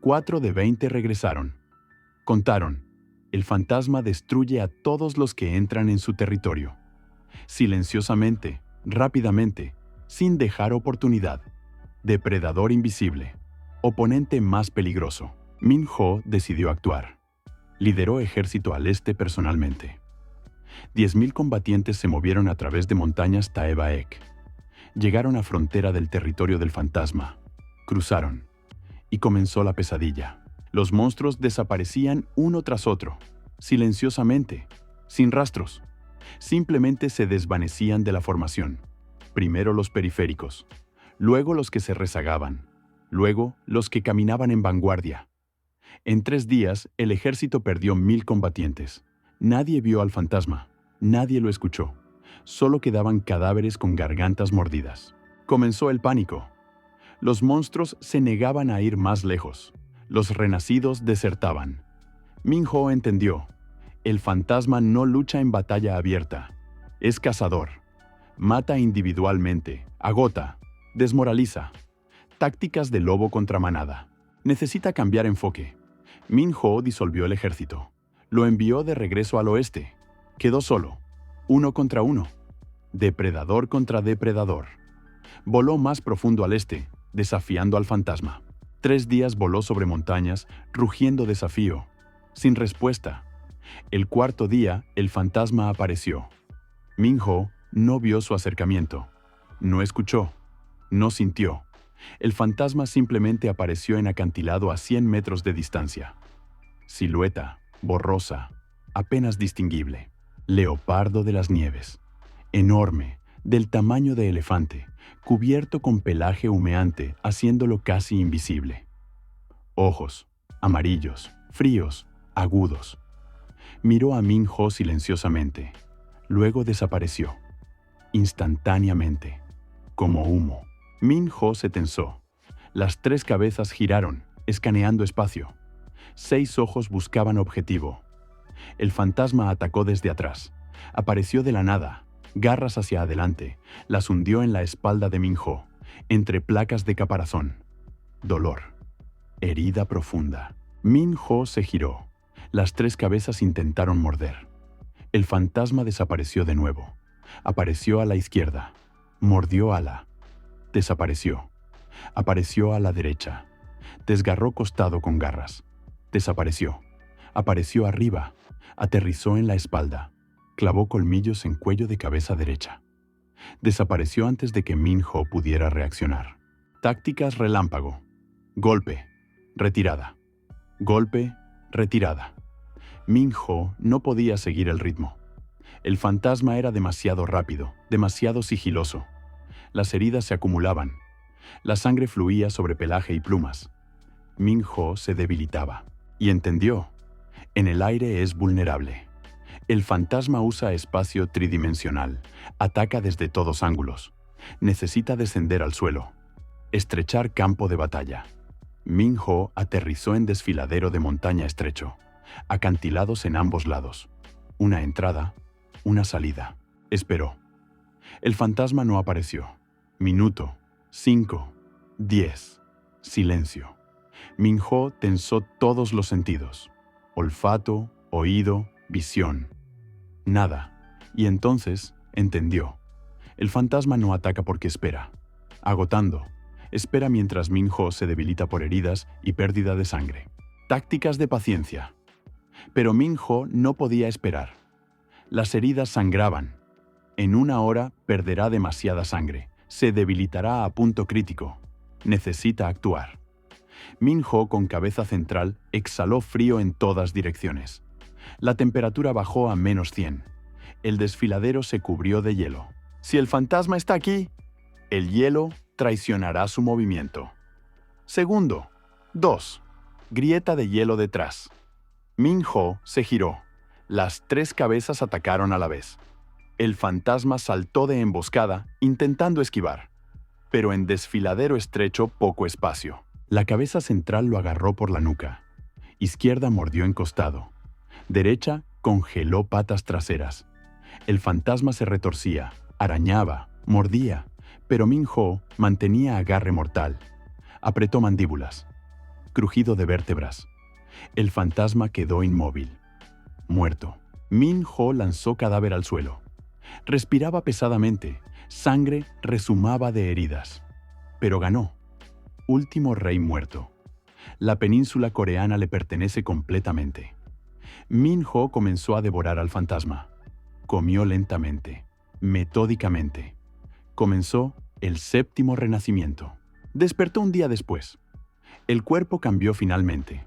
4 de 20 regresaron. Contaron. El fantasma destruye a todos los que entran en su territorio. Silenciosamente, rápidamente, sin dejar oportunidad. Depredador invisible. Oponente más peligroso. Min-ho decidió actuar. Lideró ejército al este personalmente. 10.000 combatientes se movieron a través de montañas Taebaek. Llegaron a frontera del territorio del fantasma. Cruzaron. Y comenzó la pesadilla. Los monstruos desaparecían uno tras otro, silenciosamente, sin rastros. Simplemente se desvanecían de la formación. Primero los periféricos, luego los que se rezagaban, luego los que caminaban en vanguardia. En 3 días, el ejército perdió 1.000 combatientes. Nadie vio al fantasma, nadie lo escuchó. Solo quedaban cadáveres con gargantas mordidas. Comenzó el pánico. Los monstruos se negaban a ir más lejos. Los renacidos desertaban. Min-ho entendió. El fantasma no lucha en batalla abierta. Es cazador. Mata individualmente, agota, desmoraliza. Tácticas de lobo contra manada. Necesita cambiar enfoque. Min-ho disolvió el ejército. Lo envió de regreso al oeste. Quedó solo. 1 contra 1. Depredador contra depredador. Voló más profundo al este, desafiando al fantasma. 3 días voló sobre montañas, rugiendo desafío. Sin respuesta. El 4.º día, el fantasma apareció. Min-ho no vio su acercamiento. No escuchó. No sintió. El fantasma simplemente apareció en acantilado a 100 metros de distancia. Silueta, borrosa, apenas distinguible. Leopardo de las nieves. Enorme, del tamaño de elefante, cubierto con pelaje humeante, haciéndolo casi invisible. Ojos, amarillos, fríos, agudos. Miró a Min-ho silenciosamente. Luego desapareció. Instantáneamente. Como humo. Min-ho se tensó. Las 3 cabezas giraron, escaneando espacio. 6 ojos buscaban objetivo. El fantasma atacó desde atrás. Apareció de la nada, garras hacia adelante, las hundió en la espalda de Min-ho, entre placas de caparazón. Dolor. Herida profunda. Min-ho se giró. Las 3 cabezas intentaron morder. El fantasma desapareció de nuevo. Apareció a la izquierda. Mordió ala. Desapareció. Apareció a la derecha. Desgarró costado con garras. Desapareció. Apareció arriba. Aterrizó en la espalda. Clavó colmillos en cuello de cabeza derecha. Desapareció antes de que Min-ho pudiera reaccionar. Tácticas relámpago. Golpe. Retirada. Golpe. Retirada. Min-ho no podía seguir el ritmo. El fantasma era demasiado rápido, demasiado sigiloso. Las heridas se acumulaban. La sangre fluía sobre pelaje y plumas. Min-ho se debilitaba. Y entendió. En el aire es vulnerable. El fantasma usa espacio tridimensional. Ataca desde todos ángulos. Necesita descender al suelo. Estrechar campo de batalla. Min-ho aterrizó en desfiladero de montaña estrecho. Acantilados en ambos lados. Una entrada, una salida. Esperó. El fantasma no apareció. Minuto. 5. 10. Silencio. Min-ho tensó todos los sentidos. Olfato, oído, visión. Nada. Y entonces entendió. El fantasma no ataca porque espera. Agotando. Espera mientras Min-ho se debilita por heridas y pérdida de sangre. Tácticas de paciencia. Pero Min-ho no podía esperar. Las heridas sangraban. En 1 hora perderá demasiada sangre. Se debilitará a punto crítico. Necesita actuar. Min-ho, con cabeza central, exhaló frío en todas direcciones. La temperatura bajó a -100. El desfiladero se cubrió de hielo. Si el fantasma está aquí, el hielo traicionará su movimiento. Segundo. 2. Grieta de hielo detrás. Min-ho se giró. Las 3 cabezas atacaron a la vez. El fantasma saltó de emboscada, intentando esquivar. Pero en desfiladero estrecho, poco espacio. La cabeza central lo agarró por la nuca. Izquierda mordió en costado. Derecha congeló patas traseras. El fantasma se retorcía, arañaba, mordía, pero Min-ho mantenía agarre mortal. Apretó mandíbulas. Crujido de vértebras. El fantasma quedó inmóvil. Muerto. Min-ho lanzó cadáver al suelo. Respiraba pesadamente. Sangre rezumaba de heridas. Pero ganó. Último rey muerto. La península coreana le pertenece completamente. Min-ho comenzó a devorar al fantasma. Comió lentamente, metódicamente. Comenzó el 7º renacimiento. Despertó un día después. El cuerpo cambió finalmente.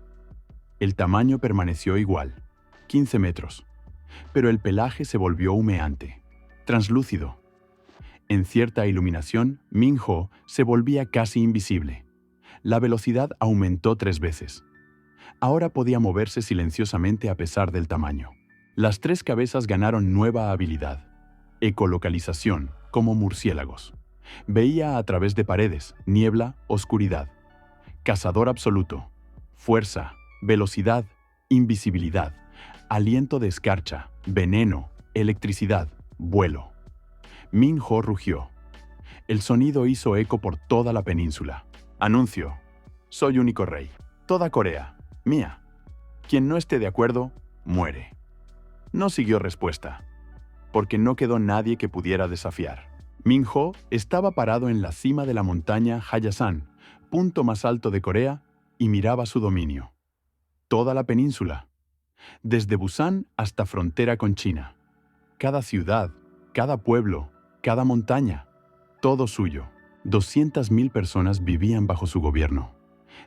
El tamaño permaneció igual, 15 metros. Pero el pelaje se volvió humeante, translúcido. En cierta iluminación, Min-ho se volvía casi invisible. La velocidad aumentó 3 veces. Ahora podía moverse silenciosamente a pesar del tamaño. Las 3 cabezas ganaron nueva habilidad. Ecolocalización, como murciélagos. Veía a través de paredes, niebla, oscuridad. Cazador absoluto. Fuerza, velocidad, invisibilidad. Aliento de escarcha, veneno, electricidad, vuelo. Min-ho rugió. El sonido hizo eco por toda la península. Anuncio. Soy único rey. Toda Corea. Mía. Quien no esté de acuerdo, muere. No siguió respuesta, porque no quedó nadie que pudiera desafiar. Min-ho estaba parado en la cima de la montaña Hallasan, punto más alto de Corea, y miraba su dominio. Toda la península. Desde Busan hasta frontera con China. Cada ciudad, cada pueblo, cada montaña, todo suyo. 200.000 personas vivían bajo su gobierno.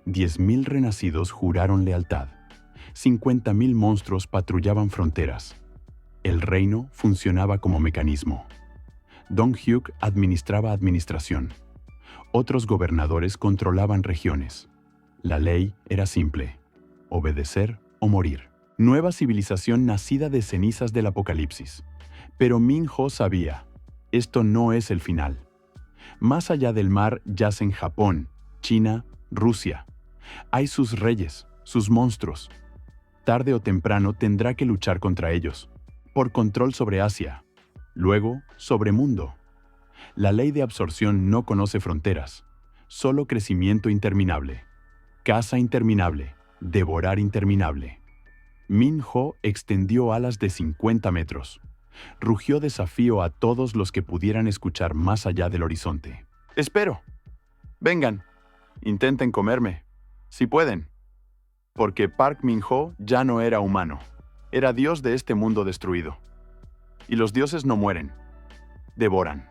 10.000 renacidos juraron lealtad. 50.000 monstruos patrullaban fronteras. El reino funcionaba como mecanismo. Dong-hyuk administraba administración. Otros gobernadores controlaban regiones. La ley era simple: obedecer o morir. Nueva civilización nacida de cenizas del apocalipsis. Pero Min-ho sabía, esto no es el final. Más allá del mar yacen Japón, China, Rusia. Hay sus reyes, sus monstruos. Tarde o temprano tendrá que luchar contra ellos. Por control sobre Asia. Luego, sobre mundo. La ley de absorción no conoce fronteras. Solo crecimiento interminable. Caza interminable. Devorar interminable. Min-ho extendió alas de 50 metros. Rugió desafío a todos los que pudieran escuchar más allá del horizonte. ¡Espero! Vengan, intenten comerme, si pueden. Porque Park Min-ho ya no era humano. Era dios de este mundo destruido. Y los dioses no mueren, devoran.